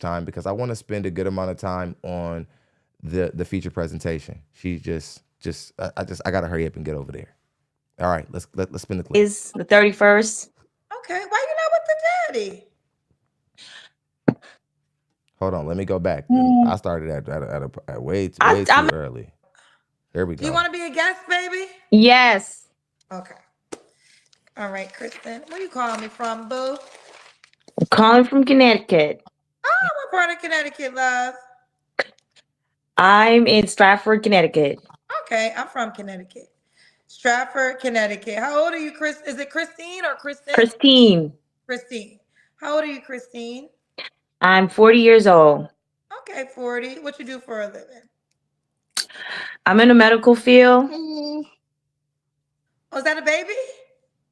time because I want to spend a good amount of time on the feature presentation. She I gotta hurry up and get over there. All right, let's spin the clip. Is the 31st. Okay, why you not with the daddy? Hold on, let me go back. I started at way too early. Here we go. Do you want to be a guest, baby? Yes. Okay. All right, Kristen. Where you calling me from, boo? I'm calling from Connecticut. Oh, what part of Connecticut, love? I'm in Stratford, Connecticut. Okay, I'm from Connecticut. Stratford, Connecticut. How old are you, Chris? Is it Christine or Kristen? Christine. Christine. How old are you, Christine? I'm 40 years old. Okay, 40. What you do for a living? I'm in the medical field. Oh, is that a baby?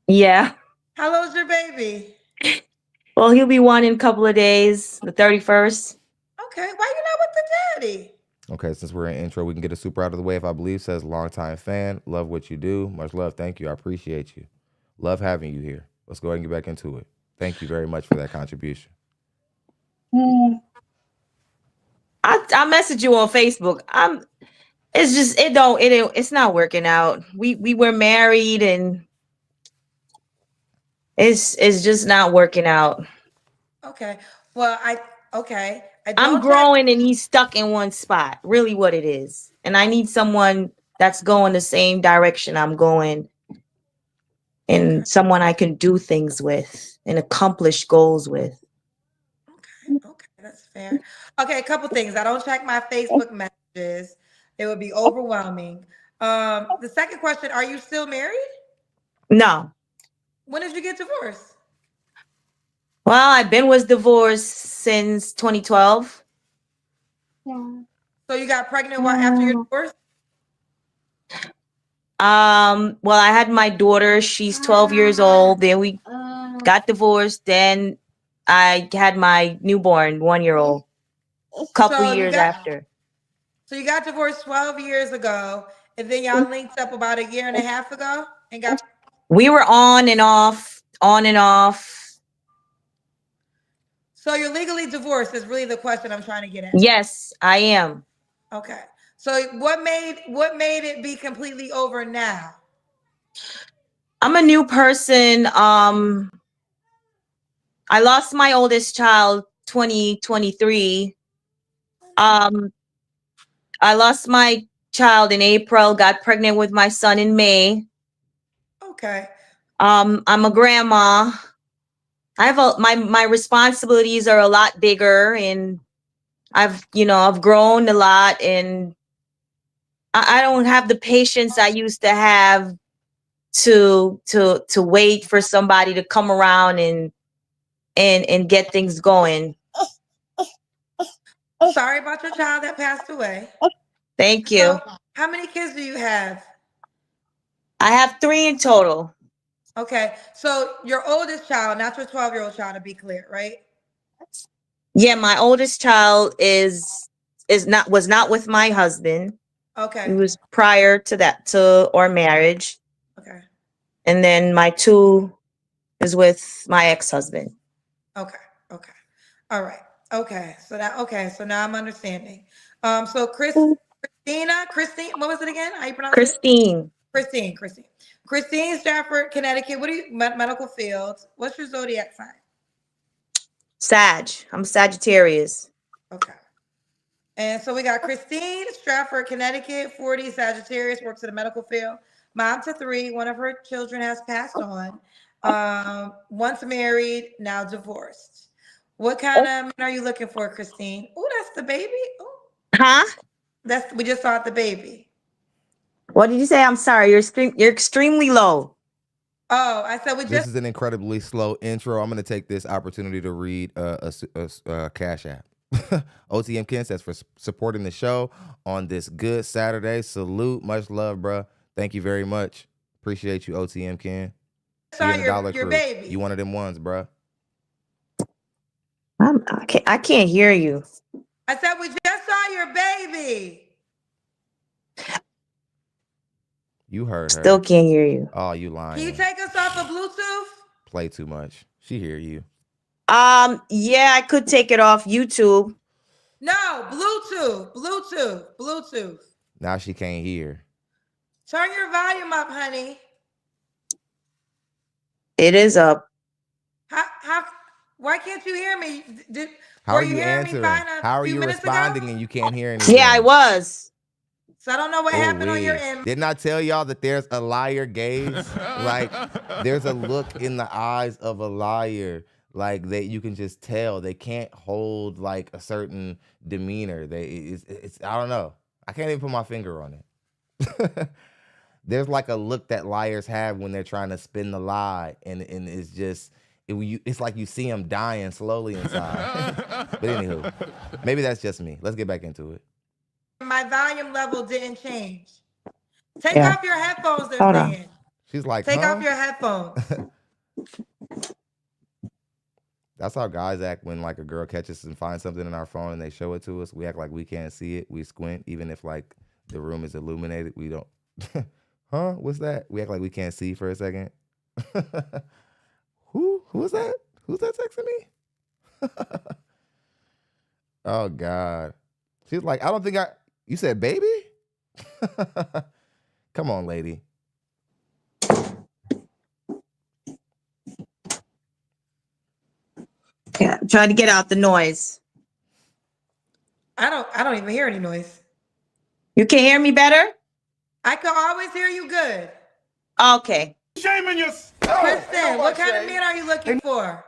Yeah. How old's your baby? Well, he'll be one in a couple of days, the 31st. Okay, why you not with the daddy? Okay, since we're in intro, we can get a super out of the way. If I believe says longtime fan, love what you do. Much love. Thank you. I appreciate you. Love having you here. Let's go ahead and get back into it. Thank you very much for that contribution. I messaged you on Facebook. It's not working out. We were married and it's just not working out. Okay. Well, I'm growing and he's stuck in one spot. Really what it is. And I need someone that's going the same direction I'm going and someone I can do things with and accomplish goals with. Okay, that's fair. Okay, a couple things. I don't check my Facebook messages. It would be overwhelming. The second question, are you still married? No. When did you get divorced? Well, I've been with divorce since 2012. Yeah. So you got pregnant after your divorce? Well, I had my daughter. She's 12 years old. Then we got divorced. Then I had my newborn, 1-year-old, couple years after. So you got divorced 12 years ago, and then y'all linked up about a year and a half ago and got. We were on and off. So you're legally divorced is really the question I'm trying to get at. Yes, I am. Okay. So what made it be completely over now? I'm a new person. I lost my oldest child 2023. I lost my child in April, got pregnant with my son in May. Okay. I'm a grandma. I have my responsibilities are a lot bigger and I've grown a lot and I don't have the patience I used to have to wait for somebody to come around and get things going. Sorry about your child that passed away. Thank you. So, how many kids do you have? I have 3 in total. Okay. So your oldest child, not your 12-year-old child, to be clear, right? Yeah, my oldest child was not with my husband. Okay. It was prior to our marriage. Okay. And then my 2 is with my ex-husband. Okay. All right. Okay. So now I'm understanding. So Christine, what was it again? How you pronounce Christine. it? Christine, Stratford, Connecticut. What do you medical field? What's your zodiac sign? Sag. I'm Sagittarius. Okay. And so we got Christine, Stratford, Connecticut, 40, Sagittarius, works in the medical field. Mom to 3. One of her children has passed on. Once married, now divorced. What kind of man are you looking for, Christine? Oh, that's the baby. Ooh. Huh? We just saw the baby. What did you say? I'm sorry. You're extremely low. Oh, I said This is an incredibly slow intro. I'm going to take this opportunity to read a Cash App. OTM Ken says for supporting the show on this good Saturday. Salute. Much love, bro. Thank you very much. Appreciate you, OTM Ken. Saw your baby. You one of them ones, bro. I can't hear you. I said we just saw your baby. You heard her. Still can't hear you. Oh, you lying. Can you take us off of Bluetooth? Play too much. She hear you. Yeah, I could take it off YouTube. No, Bluetooth. Now she can't hear. Turn your volume up, honey. It is up. How why can't you hear me? How Were are you you hearing me answering? fine a How are few you minutes responding ago? and you can't hear anything? Yeah, I was. So I don't know what happened on your end. Didn't I tell y'all that there's a liar gaze? Like, there's a look in the eyes of a liar, like that you can just tell they can't hold like a certain demeanor. It's I don't know. I can't even put my finger on it. There's like a look that liars have when they're trying to spin the lie, and it's just it's like you see them dying slowly inside. But anywho, maybe that's just me. Let's get back into it. My volume level didn't change. Take Yeah. off your headphones, they're Hold on. saying. She's like, Take huh? off your headphones. That's how guys act when like a girl catches and finds something in our phone and they show it to us. We act like we can't see it. We squint, even if like the room is illuminated. We don't. Huh? What's that? We act like we can't see for a second. Who is that? Who's that texting me? Oh God. She's like, I don't think you said baby? Come on, lady. Yeah, try to get out the noise. I don't even hear any noise. You can hear me better? I can always hear you good. Okay. Shame in your... Kristen, what kind of man are you looking for?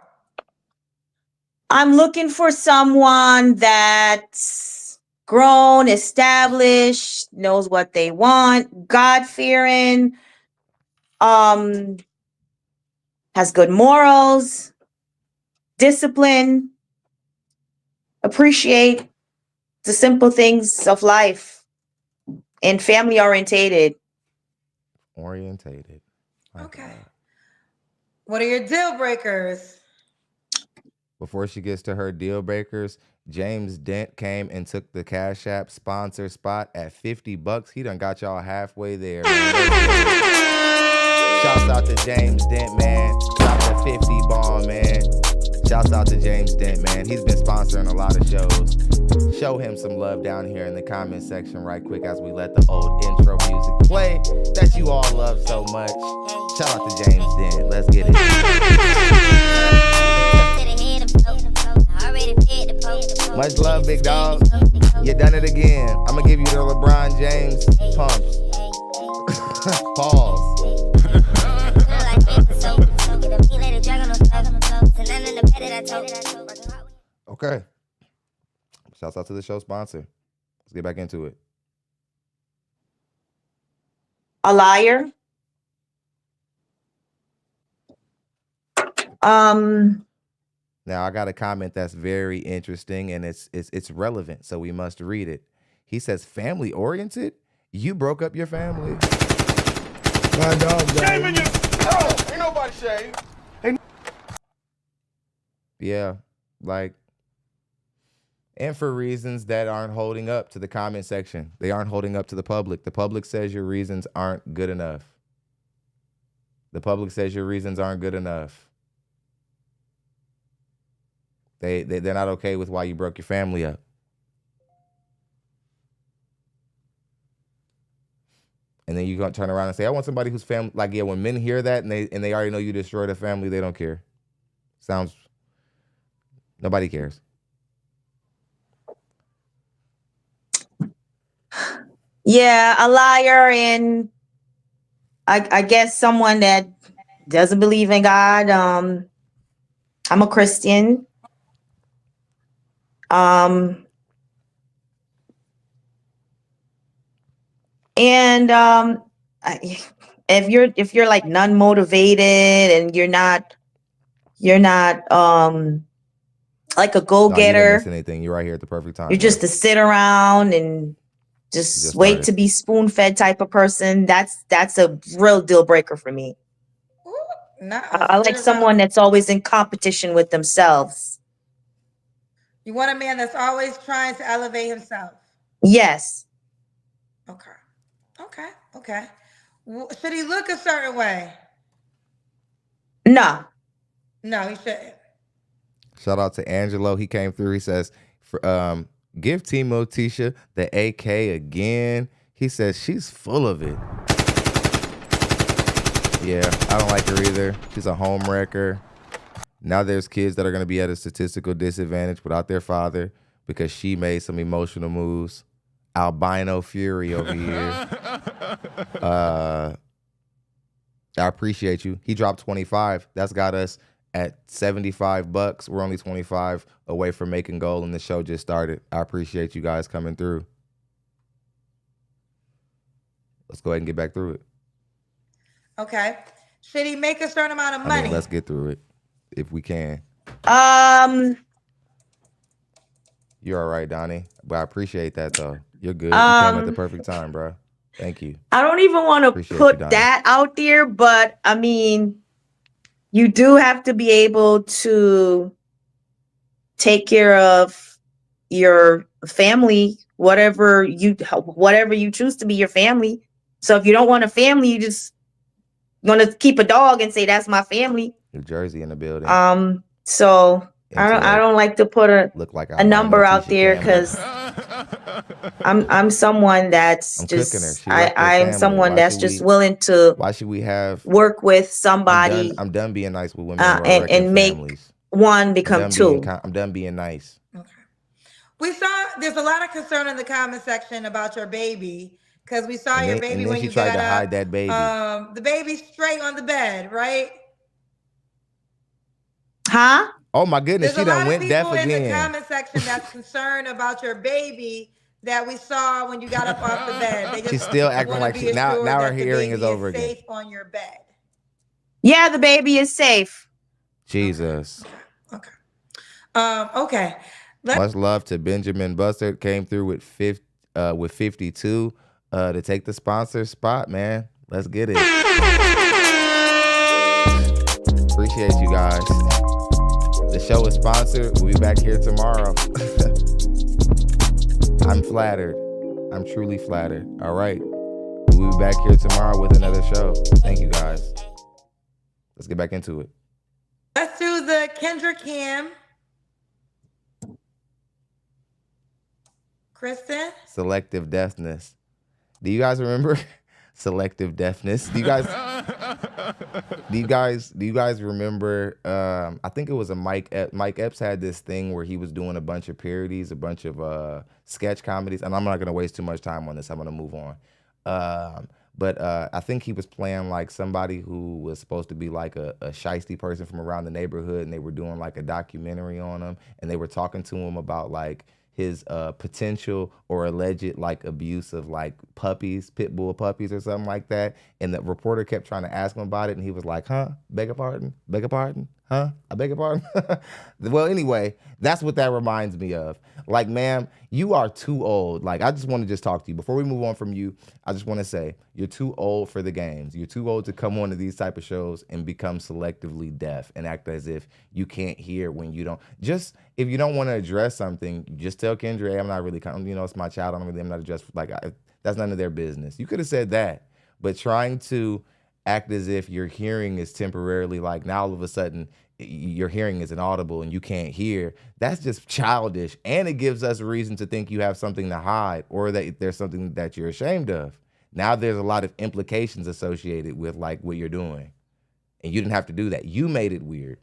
I'm looking for someone that's grown, established, knows what they want, God-fearing, has good morals, discipline, appreciate the simple things of life, and family orientated. My Okay. God. What are your deal breakers? Before she gets to her deal breakers, James Dent came and took the Cash App sponsor spot at $50. He done got y'all halfway there, man. Shouts out to James Dent, man. Drop the 50 bomb, man. Shouts out to James Dent, man. He's been sponsoring a lot of shows. Show him some love down here in the comment section right quick as we let the old intro music play that you all love so much. Shout out to James Dent. Let's get it. Much love, big dog. You done it again. I'm gonna give you the LeBron James pumps. Pause. Okay. Shouts out to the show sponsor. Let's get back into it. A liar. Now I got a comment that's very interesting and it's relevant, so we must read it. He says, family oriented? You broke up your family. My dog, shame in your... ain't nobody shame. Yeah, like, and for reasons that aren't holding up to the comment section. They aren't holding up to the public. The public says your reasons aren't good enough. The public says your reasons aren't good enough. They're not okay with why you broke your family up. And then you gonna turn around and say, I want somebody whose family, like, yeah, when men hear that and they already know you destroyed a family, they don't care. Nobody cares. Yeah, a liar, and I guess someone that doesn't believe in God. I'm a Christian. And if you're like non-motivated and you're not like a No, you didn't go-getter, miss anything. You're right here at the perfect time. you're just to sit around and just wait started. to be spoon-fed type of person. That's a real deal breaker for me. Ooh, nah, I like someone that's always in competition with themselves. You want a man that's always trying to elevate himself. Yes. Okay. Should he look a certain way? No. No, he shouldn't. Shout out to Angelo. He came through. He says, give Timo Tisha the AK again. He says she's full of it. Yeah, I don't like her either. She's a home wrecker. Now there's kids that are going to be at a statistical disadvantage without their father because she made some emotional moves. Albino Fury over here. I appreciate you. He dropped 25. That's got us at $75. We're only 25 away from making goal, and the show just started. I appreciate you guys coming through. Let's go ahead and get back through it. Okay. Should he make a certain amount of money? Let's get through it if we can. You're all right, Donnie. But I appreciate that, though. You're good. You came at the perfect time, bro. Thank you. I don't even want to put that out there, but I mean, you do have to be able to take care of your family, whatever you choose to be your family. So if you don't want a family, you just want to keep a dog and say that's my family. New Jersey in the building. So I don't like to put a number out there because I'm someone that's I'm someone that's just willing to. Why should we have work with somebody? I'm done being nice with women and make families. One become two. I'm done being nice. Okay. We saw there's a lot of concern in the comment section about your baby because we saw your baby when you tried to hide that baby. The baby's straight on the bed, right? Huh? Oh my goodness, she done went deaf again. There's a lot of people in the comment section that's concerned about your baby that we saw when you got up off the bed. She's still acting like she now her hearing is over again. Safe on your bed. Yeah, the baby is safe. Jesus. Okay. Okay. Much love to Benjamin Buster. Came through with 52 to take the sponsor spot, man. Let's get it. Appreciate you guys. The show is sponsored. We'll be back here tomorrow. I'm flattered. I'm truly flattered. All right. We'll be back here tomorrow with another show. Thank you guys. Let's get back into it. Let's do the Kendra Cam. Kristen? Selective deafness. Do you guys remember selective deafness? Do you guys remember I think it was Mike Epps had this thing where he was doing a bunch of parodies, a bunch of sketch comedies, and I'm not gonna waste too much time on this. I'm gonna move on. But I think he was playing like somebody who was supposed to be like a shiesty person from around the neighborhood, and they were doing like a documentary on him, and they were talking to him about like his potential or alleged like abuse of like puppies, pit bull puppies or something like that. And the reporter kept trying to ask him about it, and he was like, huh? Beg your pardon? Beg your pardon? Huh? I beg your pardon? Well, anyway, that's what that reminds me of. Like, ma'am, you are too old. Like, I just want to just talk to you. Before we move on from you, I just want to say, you're too old for the games. You're too old to come on to these type of shows and become selectively deaf and act as if you can't hear when you don't. Just, if you don't want to address something, just tell Kendra, hey, I'm not really, it's my child. I'm not addressed. Like, that's none of their business. You could have said that, but trying to act as if your hearing is temporarily, like now all of a sudden your hearing is inaudible and you can't hear, that's just childish. And it gives us a reason to think you have something to hide or that there's something that you're ashamed of. Now there's a lot of implications associated with like what you're doing. And you didn't have to do that. You made it weird.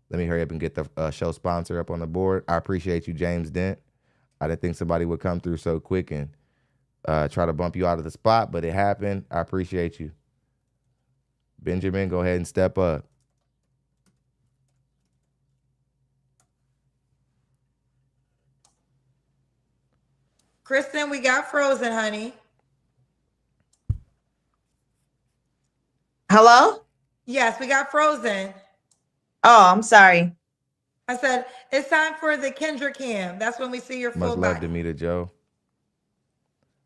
Let me hurry up and get the show sponsor up on the board. I appreciate you, James Dent. I didn't think somebody would come through so quick and try to bump you out of the spot, but it happened. I appreciate you. Benjamin, go ahead and step up. Kristen, we got Frozen, honey. Hello? Yes, we got Frozen. Oh, I'm sorry. I said, it's time for the Kendra Cam. That's when we see your full Much love, body. Demita Joe.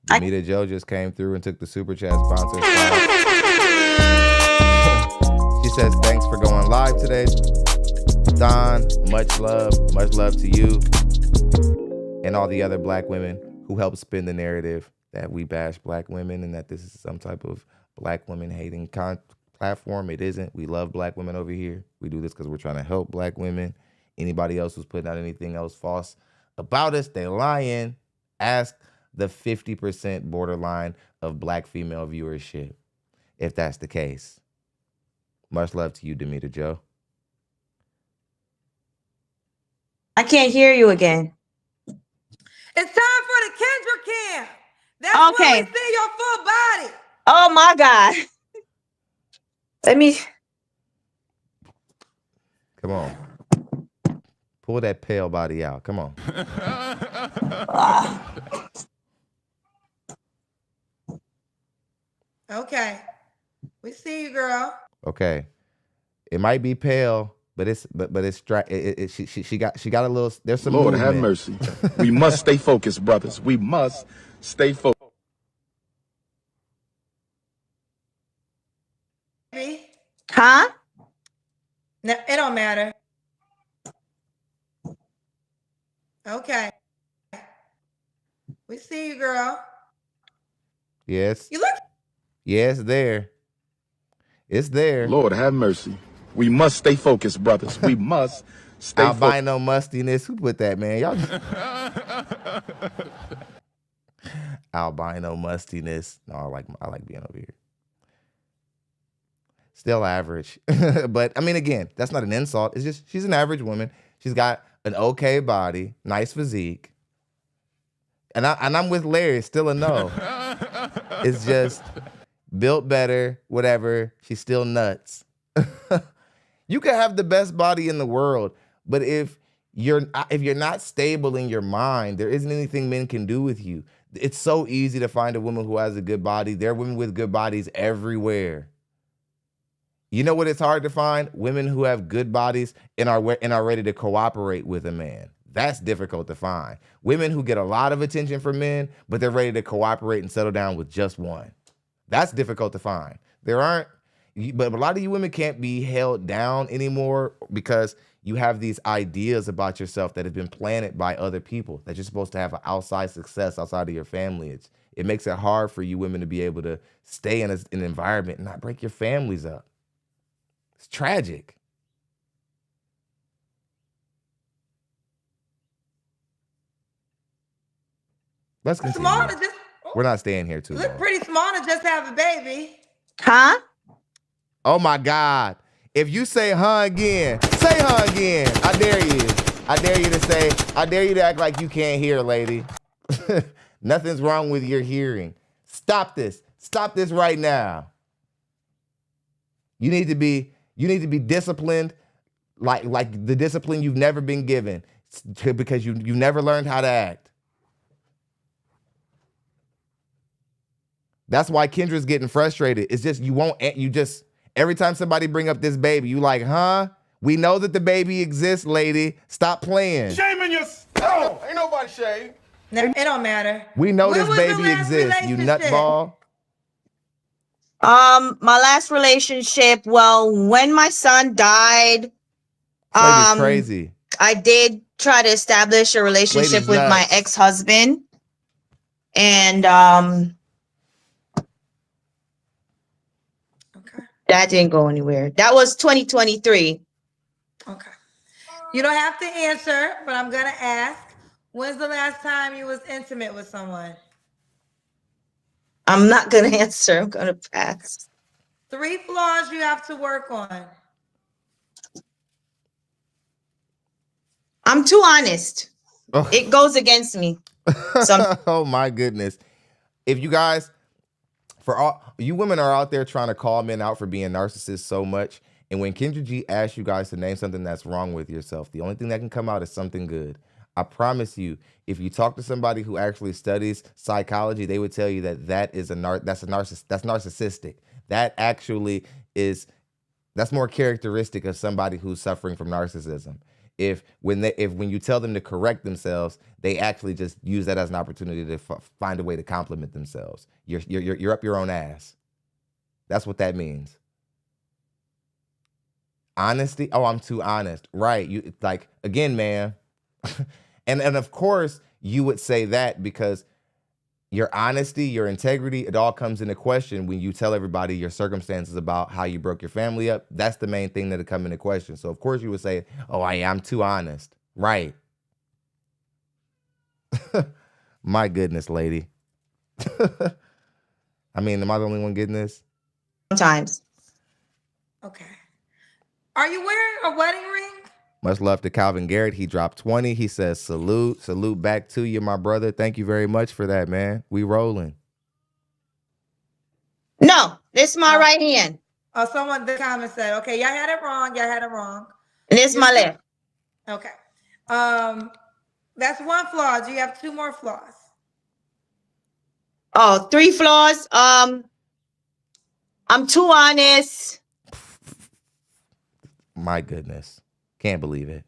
Demita Joe just came through and took the Super Chat sponsor spot. She says, thanks for going live today. Don, much love to you and all the other black women who help spin the narrative that we bash black women and that this is some type of black women hating platform. It isn't. We love black women over here. We do this because we're trying to help black women. Anybody else who's putting out anything else false about us, they lying. Ask the 50% borderline of black female viewership, if that's the case. Much love to you, Demeter Joe. I can't hear you again. It's time for the Kendra Cam. That's Okay. when we see your full body. Oh my God. Let me. Come on. Pull that pale body out. Come on. Okay. We see you, girl. Okay. It might be pale, but it's she got a little. There's some Lord movement. have mercy. We must stay focused, brothers. We must stay focused. Baby. Huh? No, it don't matter. Okay. We see you, girl. Yes. You look. Yes, there. It's there. Lord have mercy. We must stay focused, brothers. We must stay focused. Albino mustiness. Who put that, man? Y'all. Albino mustiness. No, I like being over here. Still average. But I mean, again, that's not an insult. It's just she's an average woman. She's got an okay body, nice physique. And I'm with Larry, it's still a no. It's just built better, whatever. She's still nuts. You can have the best body in the world, but if you're not stable in your mind, there isn't anything men can do with you. It's so easy to find a woman who has a good body. There are women with good bodies everywhere. You know what it's hard to find? Women who have good bodies and are ready to cooperate with a man. That's difficult to find. Women who get a lot of attention from men, but they're ready to cooperate and settle down with just one. That's difficult to find. But a lot of you women can't be held down anymore because you have these ideas about yourself that have been planted by other people, that you're supposed to have an outside success outside of your family. It makes it hard for you women to be able to stay in an environment and not break your families up. It's tragic. Let's continue. Small to just. We're not staying here too You long. look pretty small to just have a baby. Huh? Oh my God. If you say huh again, say huh again. I dare you. I dare you to act like you can't hear, lady. Nothing's wrong with your hearing. Stop this. Stop this right now. You need to be disciplined, like the discipline you've never been given, because you never learned how to act. That's why Kendra's getting frustrated. It's just every time somebody bring up this baby, you like, huh? We know that the baby exists, lady. Stop playing. Shaming yourself. Ain't nobody shame. No, it don't matter. We know When this was the baby last exists, you relationship? nutball. My last relationship, well, when my son died, Lady's crazy. I did try to establish a relationship Lady's with my nuts. ex-husband. And Okay. that didn't go anywhere. That was 2023. Okay. You don't have to answer, but I'm gonna ask. When's the last time you was intimate with someone? I'm not gonna answer. I'm gonna pass. 3 flaws you have to work on. I'm too honest. Oh. It goes against me. Oh my goodness. If you guys, for all you women are out there trying to call men out for being narcissists so much, and when Kendra G asks you guys to name something that's wrong with yourself, the only thing that can come out is something good. I promise you, if you talk to somebody who actually studies psychology, they would tell you that that's narcissistic. That actually that's more characteristic of somebody who's suffering from narcissism. If when you tell them to correct themselves, they actually just use that as an opportunity to find a way to compliment themselves. You're up your own ass. That's what that means. Honesty. Oh, I'm too honest. Right. You like again, man. and of course you would say that because your honesty, your integrity, it all comes into question when you tell everybody your circumstances about how you broke your family up. That's the main thing that'll come into question. So of course you would say, oh, I'm too honest. Right. My goodness, lady. I mean, am I the only one getting this? Sometimes. Okay. Are you wearing a wedding ring? Much love to Calvin Garrett. He dropped 20. He says, salute back to you, my brother. Thank you very much for that, man. We rolling. No, this is my right hand. Oh, someone the comment said, okay, y'all had it wrong. Y'all had it wrong. And this is my left. Okay. That's one flaw. Do you have 2 more flaws? Oh, 3 flaws. I'm too honest. My goodness. Can't believe it.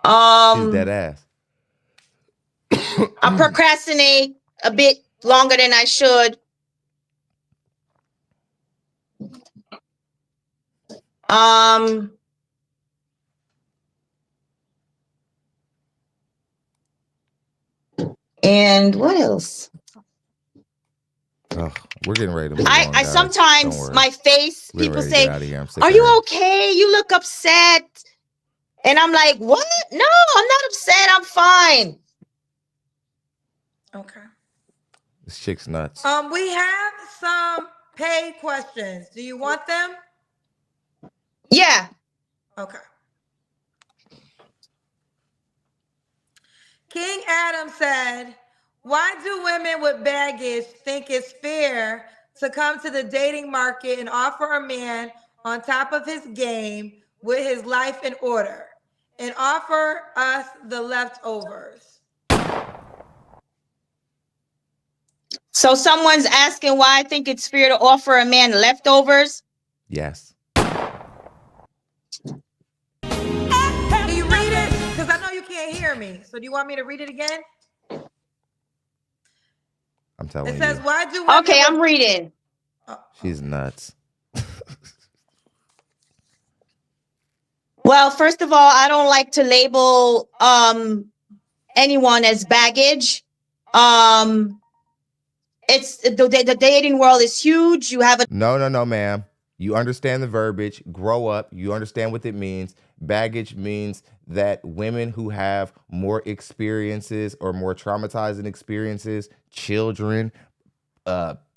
She's dead ass. I procrastinate a bit longer than I should. And what else? Oh, we're getting ready to move on, I guys. sometimes my face, We're people ready to say, get out of here. I'm sick are of you her. okay? You look upset. And I'm like, what? No, I'm not upset. I'm fine. Okay. This chick's nuts. We have some paid questions. Do you want them? Yeah. Okay. King Adam said, why do women with baggage think it's fair to come to the dating market and offer a man on top of his game with his life in order and offer us the leftovers? So someone's asking why I think it's fair to offer a man leftovers. Yes. Can you read it? Because I know you can't hear me. So do you want me to read it again? I'm telling It you. says, why do women Okay, I'm reading. She's nuts. Well, first of all, I don't like to label anyone as baggage. It's the dating world is huge. You have a No, ma'am. You understand the verbiage. Grow up. You understand what it means. Baggage means that women who have more experiences or more traumatizing experiences, children,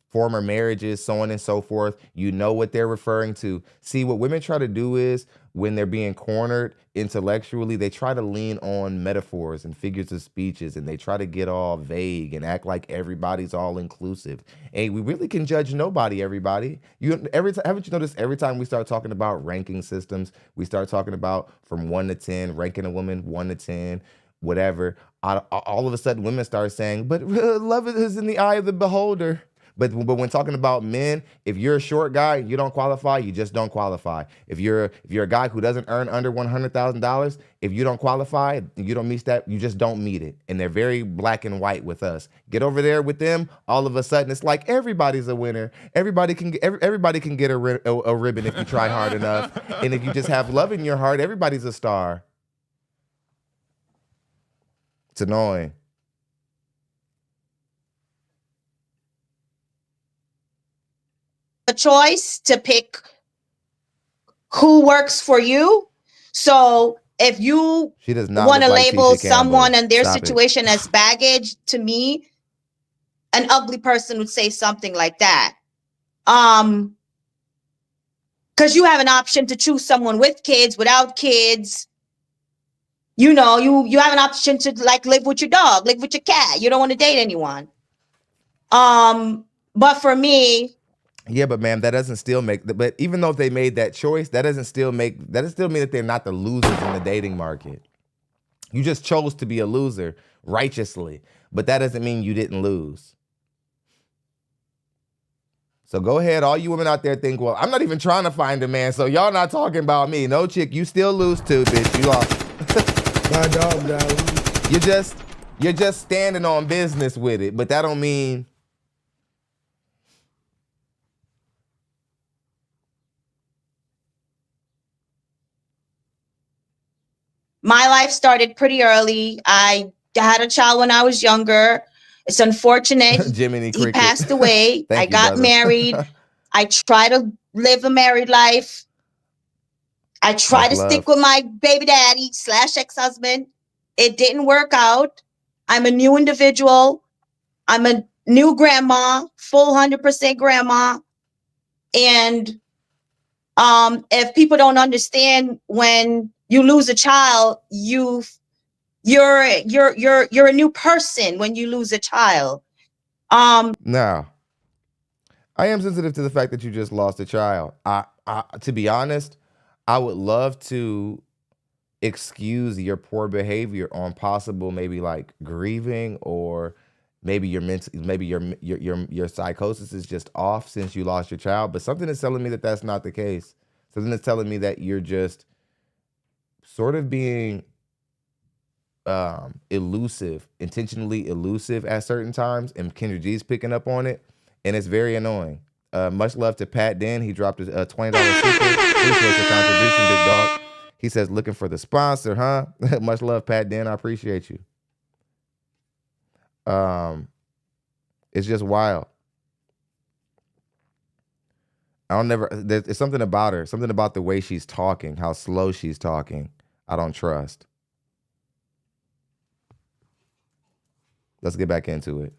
former marriages, so on and so forth, you know what they're referring to. See, what women try to do is when they're being cornered intellectually, they try to lean on metaphors and figures of speeches, and they try to get all vague and act like everybody's all inclusive. Hey, we really can judge nobody, everybody. Haven't you noticed every time we start talking about ranking systems, we start talking about from 1 to 10, ranking a woman 1 to 10, whatever. All of a sudden, women start saying, but love is in the eye of the beholder. But when talking about men, if you're a short guy, you don't qualify, you just don't qualify. If you're a guy who doesn't earn under $100,000, if you don't qualify, you don't meet that, you just don't meet it. And they're very black and white with us. Get over there with them, all of a sudden it's like everybody's a winner. Everybody can get a ribbon if you try hard enough. And if you just have love in your heart, everybody's a star. It's annoying. a choice to pick who works for you. So if you She does not want to look like label Tisha Campbell. someone and their Stop it. situation as baggage, to me, an ugly person would say something like that. Because you have an option to choose someone with kids, without kids. You know, you have an option to like live with your dog, live with your cat. You don't want to date anyone. But for me, yeah, but ma'am, that doesn't still make. But even though if they made that choice, that doesn't still mean that they're not the losers in the dating market. You just chose to be a loser righteously, but that doesn't mean you didn't lose. So go ahead, all you women out there think, well, I'm not even trying to find a man, so y'all not talking about me. No, chick, you still lose too, bitch. You lost. My dog died. You're just standing on business with it, but that don't mean. my life started pretty early. I had a child when I was younger. It's unfortunate Jiminy he Cricket. passed away. Thank I you, got brother. married. I try to live a married life. I try Much to love. stick with my baby daddy / ex-husband. It didn't work out. I'm a new individual. I'm a new grandma, full 100% grandma. And if people don't understand, when you lose a child, you're a new person when you lose a child. Now, I am sensitive to the fact that you just lost a child. I to be honest, I would love to excuse your poor behavior on possible maybe like grieving, or maybe your psychosis is just off since you lost your child. But something is telling me that that's not the case. Something is telling me that you're just sort of being elusive, intentionally elusive at certain times, and Kendra G's picking up on it, and it's very annoying. Much love to Pat Den. He dropped a $20 super. Appreciate your contribution, big dog. He says, looking for the sponsor, huh? Much love, Pat Den. I appreciate you. It's just wild. There's something about her, something about the way she's talking, how slow she's talking, I don't trust. Let's get back into it.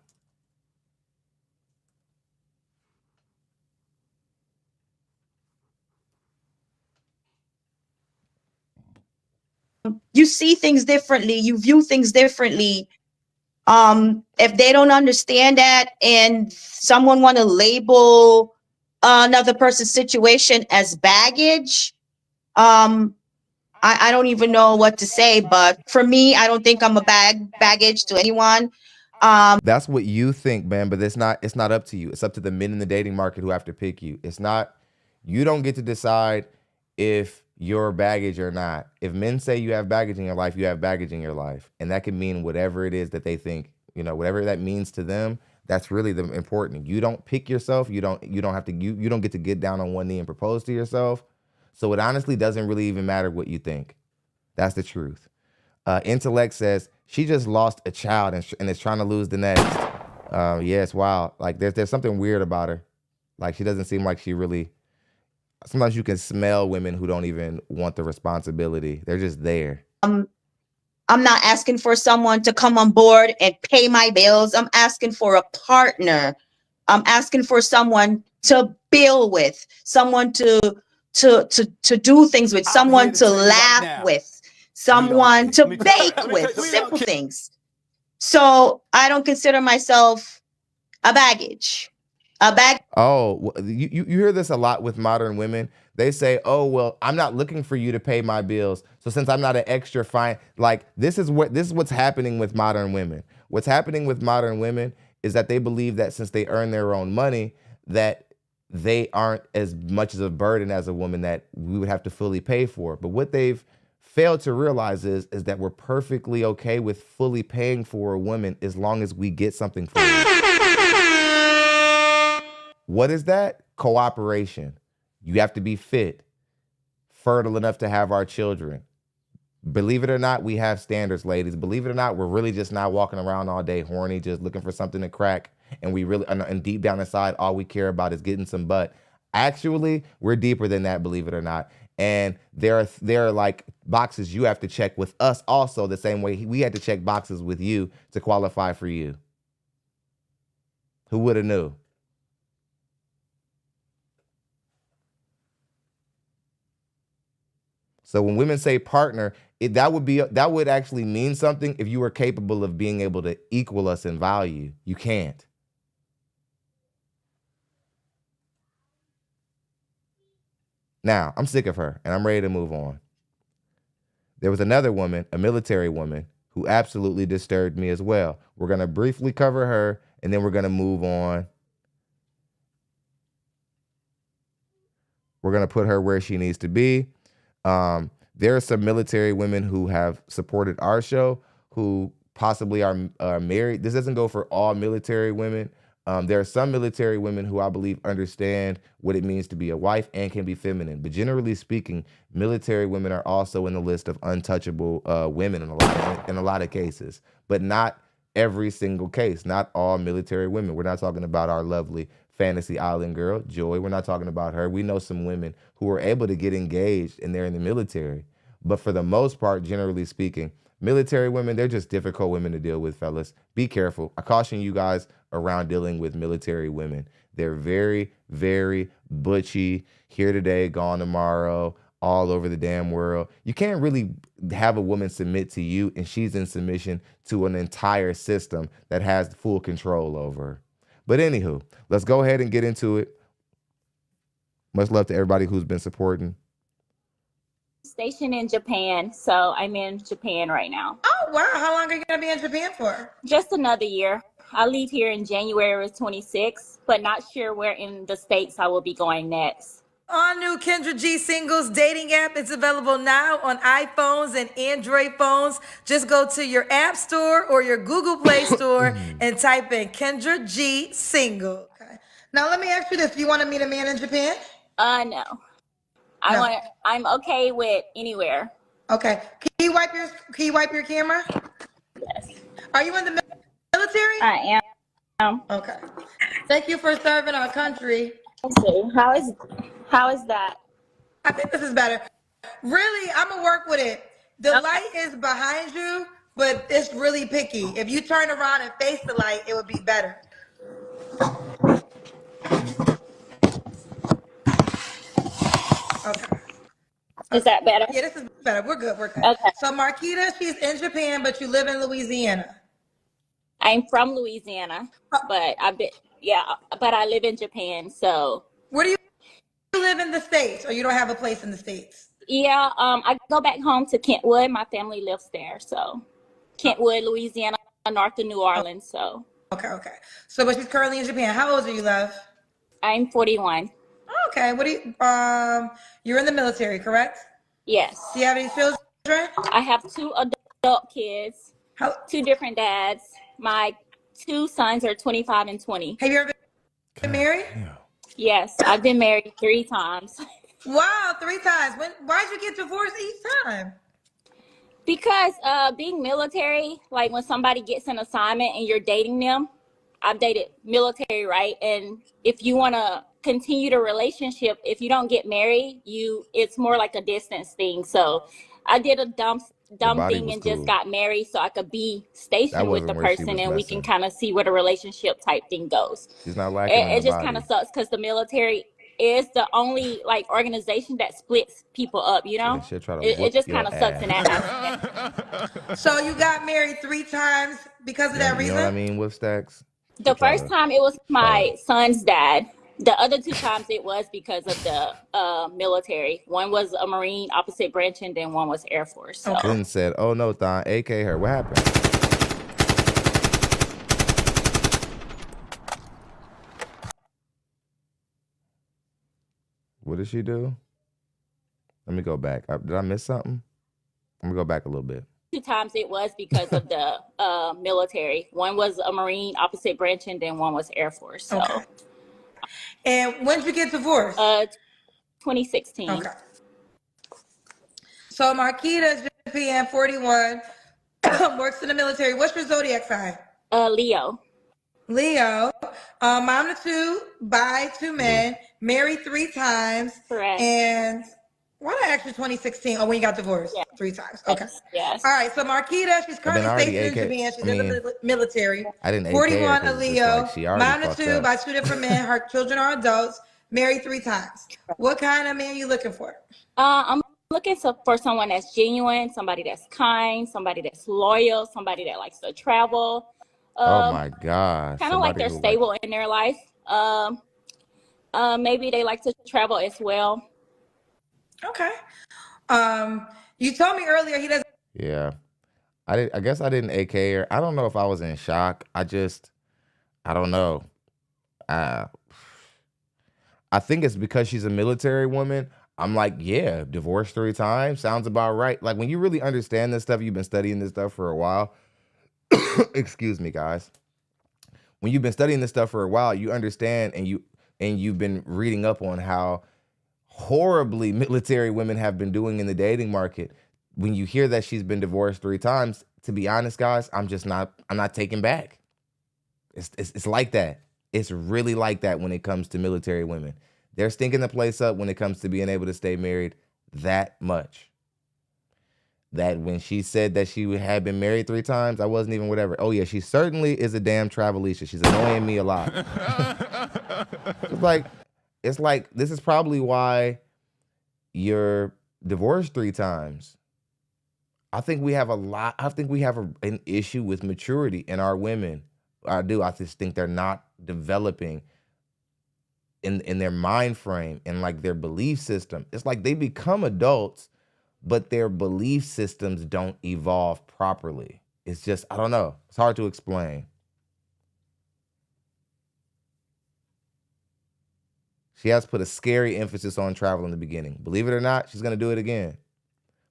You see things differently. You view things differently. If they don't understand that, and someone want to label another person's situation as baggage, I don't even know what to say. But for me, I don't think I'm a baggage to anyone. That's what you think, man, but it's not up to you. It's up to the men in the dating market who have to pick you. It's not, you don't get to decide if you're baggage or not. If men say you have baggage in your life, you have baggage in your life. And that can mean whatever it is that they think, whatever that means to them. That's really the important. You don't pick yourself. You don't get to get down on one knee and propose to yourself. So it honestly doesn't really even matter what you think. That's the truth. Intellect says she just lost a child and is trying to lose the next. Yeah, it's wild. Like there's something weird about her. Like she doesn't seem like she really. Sometimes you can smell women who don't even want the responsibility. They're just there. I'm not asking for someone to come on board and pay my bills. I'm asking for a partner. I'm asking for someone to build with, someone to do things with, someone to laugh with, someone to bake with, simple things. So I don't consider myself a baggage. Oh, you hear this a lot with modern women. They say, "Oh, well, I'm not looking for you to pay my bills. So since I'm not an extra fine," like this is what's happening with modern women. What's happening with modern women is that they believe that since they earn their own money, that they aren't as much as a burden as a woman that we would have to fully pay for. But what they've failed to realize is that we're perfectly okay with fully paying for a woman as long as we get something for her. What is that? Cooperation. You have to be fit, fertile enough to have our children. Believe it or not, we have standards, ladies. Believe it or not, we're really just not walking around all day horny, just looking for something to crack. And we really, and deep down inside, all we care about is getting some butt. Actually, we're deeper than that, believe it or not. And there are like boxes you have to check with us also, the same way we had to check boxes with you to qualify for you. Who would have knew? So when women say partner, that would actually mean something if you were capable of being able to equal us in value. You can't. Now, I'm sick of her and I'm ready to move on. There was another woman, a military woman, who absolutely disturbed me as well. We're going to briefly cover her and then we're going to move on. We're going to put her where she needs to be. There are some military women who have supported our show who possibly are married. This doesn't go for all military women. There are some military women who I believe understand what it means to be a wife and can be feminine. But generally speaking, military women are also in the list of untouchable women in a lot of cases, but not every single case. Not all military women. We're not talking about our lovely fantasy island girl, Joy. We're not talking about her. We know some women who are able to get engaged and they're in the military. But for the most part, generally speaking, military women, they're just difficult women to deal with, fellas. Be careful. I caution you guys around dealing with military women. They're very, very butchy, here today, gone tomorrow, all over the damn world. You can't really have a woman submit to you and she's in submission to an entire system that has full control over her. But anywho, let's go ahead and get into it. Much love to everybody who's been supporting. Stationed in Japan, so I'm in Japan right now. Oh, wow. How long are you going to be in Japan for? Just another year. I leave here in January 26th, but not sure where in the States I will be going next. All new Kendra G Singles dating app. It's available now on iPhones and Android phones. Just go to your App Store or your Google Play Store and type in Kendra G Single. Okay. Now let me ask you this: do you want to meet a man in Japan? No. No. I'm okay with anywhere. Okay. Can you wipe your camera? Yes. Are you in the military? I am. Okay. Thank you for serving our country. Okay. How is that? I think this is better. Really, I'm gonna work with it. The Okay. light is behind you, but it's really picky. If you turn around and face the light, it would be better. Okay. Is that better? Yeah, this is better. We're good. Okay. So Marquita, she's in Japan, but you live in Louisiana. I'm from Louisiana, but I live in Japan, so. Where do you live in the States, or you don't have a place in the States? Yeah, I go back home to Kentwood. My family lives there, so Kentwood, Louisiana, north of New Orleans. So Okay. So, but she's currently in Japan. How old are you, love? I'm 41. Okay. What do you? You're in the military, correct? Yes, Do you have any children? I have 2 adult kids, How, 2 different dads. My 2 sons are 25 and 20. have you ever been married? Yeah. Yes, I've been married 3 times. Wow, 3 times. Why'd you get divorced each time? Because being military, like when somebody gets an assignment and you're dating them, I've dated military, right? And if you want to continue the relationship, if you don't get married, it's more like a distance thing. So I did a dumb body thing was and cool. just got married so I could be That stationed with wasn't the where she person was and we messing. can kind of see where the relationship type thing goes. She's not lacking in It the just kind body. of sucks because the military is the only like organization that splits people up, you know? That shit try to It whoop just your kind of sucks in that aspect. So you got married 3 times because of that You reason? know what I mean? With stacks. The Try first to- time it was my son's dad. The other 2 times it was because of the military. One was a Marine opposite branch, and then one was Air Force. So Okay. Then said, "Oh no, Thon, AK her. What happened?" What did she do? Let me go back. Did I miss something? Let me go back a little bit. 2 times it was because of the military. One was a Marine opposite branch, and then one was Air Force. So Okay. And when did you get divorced? 2016. Okay. So Marquita, Japan, 41, works in the military. What's your zodiac sign? Leo. Leo. Mom to 2, by 2 men, married 3 times. Correct. And why did I ask you 2016? Oh, when you got divorced? Yeah. 3 times. Okay. Yes. All right. So Marquita, she's currently already stationed in AK Japan. She's in the military. I didn't AK her 41, 'cause a it's just Leo. like she already Mom to fucked 2, up. by 2 different men. Her children are adults. Married 3 times. What kind of man you looking for? I'm looking for someone that's genuine, somebody that's kind, somebody that's loyal, somebody that likes to travel. Oh my God. Kind of like they're stable in their life. Maybe they like to travel as well. Okay. You told me earlier he doesn't. Yeah. I guess I didn't AK her. I don't know if I was in shock. I don't know. I think it's because she's a military woman. I'm like, yeah, divorced 3 times. Sounds about right. Like when you really understand this stuff, you've been studying this stuff for a while. Excuse me, guys. When you've been studying this stuff for a while, you understand and you've been reading up on how horribly military women have been doing in the dating market. When you hear that she's been divorced 3 times, to be honest, guys, I'm not taking back. It's like that. It's really like that when it comes to military women. They're stinking the place up when it comes to being able to stay married that much. That when she said that she had been married 3 times, I wasn't even whatever. Oh yeah, she certainly is a damn Travelicia. She's annoying me a lot. It's like this is probably why you're divorced 3 times. I think we have an issue with maturity in our women. I do. I just think they're not developing in their mind frame and like their belief system. It's like they become adults, but their belief systems don't evolve properly. It's just, I don't know. It's hard to explain. She has put a scary emphasis on travel in the beginning. Believe it or not, she's going to do it again.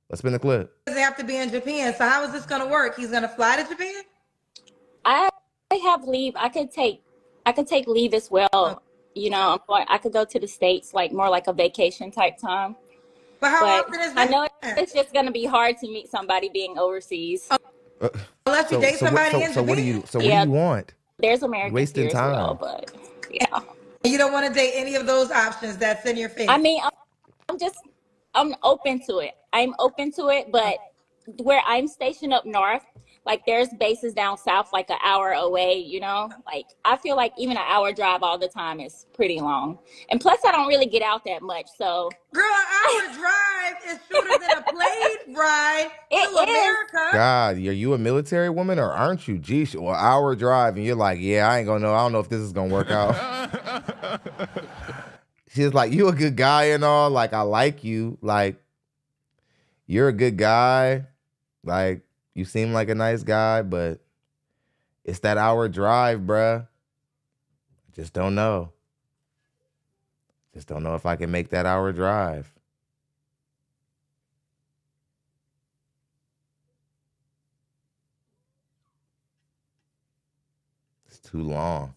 Let's spin the clip. Does he have to be in Japan? So how is this going to work? He's going to fly to Japan? I have leave. I could take leave as well. You know, I could go to the States, like more like a vacation type time. But how But often is I that? know it's just gonna be hard to meet somebody being overseas. Unless you date somebody in Japan. What do you want? There's Americans Wasting here as well, time. but yeah. You don't want to date any of those options that's in your face. I mean, I'm open to it. I'm open to it, but where I'm stationed up north, like there's bases down south, like an hour away, you know? Like I feel like even an hour drive all the time is pretty long. And plus I don't really get out that much, so. Girl, an hour drive is shorter than a plane ride to It is. America. God, are you a military woman or aren't you? Geez, well, hour drive and you're like, yeah, I ain't gonna know. I don't know if this is gonna work out. She's like, you a good guy and all. Like, I like you. Like, you're a good guy. Like, you seem like a nice guy, but it's that hour drive, bruh. Just don't know. Just don't know if I can make that hour drive. It's too long.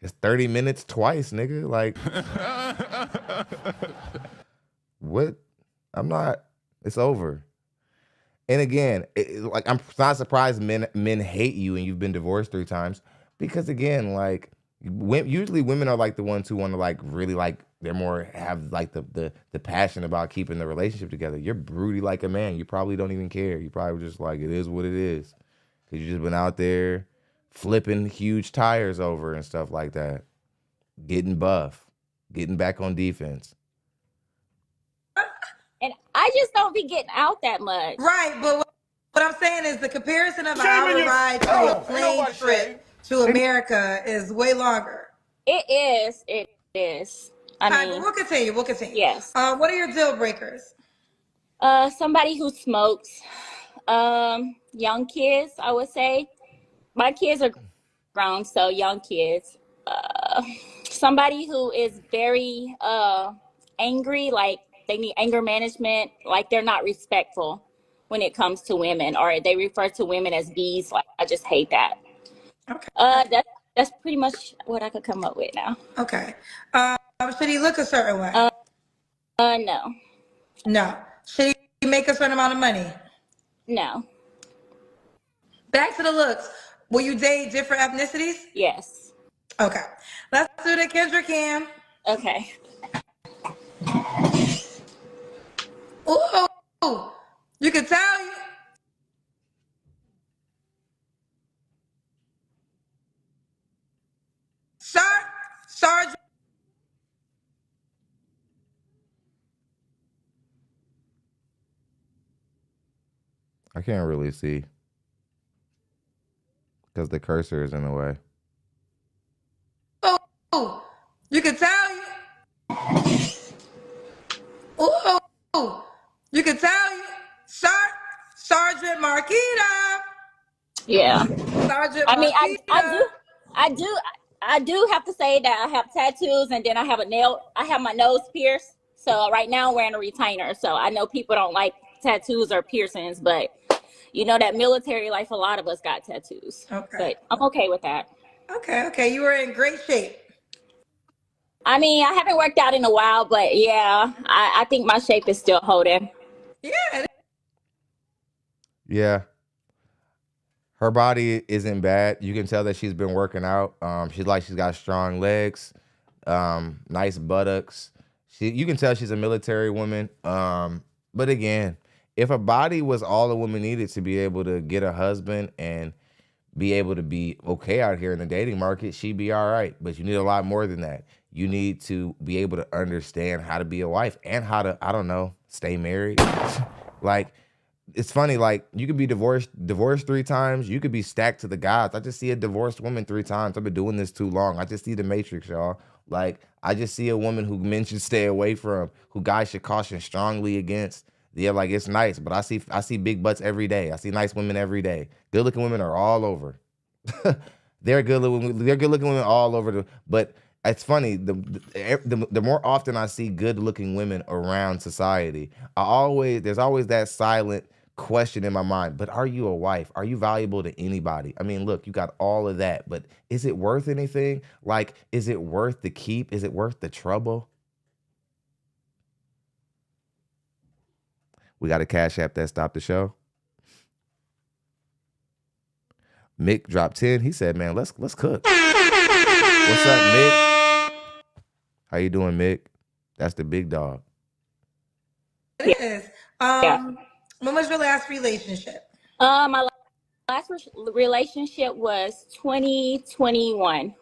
It's 30 minutes twice, nigga. Like, what? I'm not. It's over. And again, like I'm not surprised men hate you and you've been divorced 3 times because again, like usually women are like the ones who want to like really like they're more have like the passion about keeping the relationship together. You're broody like a man. You probably don't even care. You probably just like it is what it is because you just been out there flipping huge tires over and stuff like that, getting buff, getting back on defense. And I just don't be getting out that much. Right, but what I'm saying is the comparison of an Shame hour on you. ride to Oh, a ain't plane nobody trip to America is way longer. It is. It is. All I right, but mean, we'll continue. We'll continue. yes. What are your deal breakers? Somebody who smokes. Young kids, I would say. My kids are grown, so young kids. Somebody who is very angry, like they need anger management, like they're not respectful when it comes to women, or they refer to women as bees. Like I just hate that. Okay. That's pretty much what I could come up with now. Okay. Should he look a certain way? No. No. Should he make a certain amount of money? No. Back to the looks. Will you date different ethnicities? Yes. Okay. Let's do the Kendra Cam. Okay. Ooh, you can tell you. Sergeant. I can't really see because the cursor is in the way. Ooh, you can tell you. Ooh, you can tell you. Sergeant Marquita. Yeah. Sergeant I mean, Marquita. I do have to say that I have tattoos, and then I have my nose pierced. So right now I'm wearing a retainer. So I know people don't like tattoos or piercings, but you know that military life, a lot of us got tattoos. Okay. But I'm okay with that. Okay. You were in great shape. I mean, I haven't worked out in a while, but yeah, I think my shape is still holding. Yeah. Yeah. Her body isn't bad. You can tell that she's been working out. She's got strong legs, nice buttocks. You can tell she's a military woman. But again, if a body was all a woman needed to be able to get a husband and be able to be okay out here in the dating market, she'd be all right. But you need a lot more than that. You need to be able to understand how to be a wife and how to, I don't know, stay married. Like, it's funny, like, you could be divorced 3 times. You could be stacked to the gods. I just see a divorced woman 3 times. I've been doing this too long. I just see the Matrix, y'all. Like, I just see a woman who men should stay away from, who guys should caution strongly against. Yeah, like, it's nice, but I see big butts every day. I see nice women every day. Good-looking women are all over. They're good-looking women all over. But it's funny, the more often I see good-looking women around society, there's always that silent question in my mind. But are you a wife? Are you valuable to anybody? I mean, look, you got all of that, but is it worth anything? Like, is it worth the keep? Is it worth the trouble? We got a Cash App that stopped the show. Mick dropped 10. He said, man, let's cook. What's up, Mick? How you doing, Mick? That's the big dog. It is. When was your last relationship? My last relationship was 2021.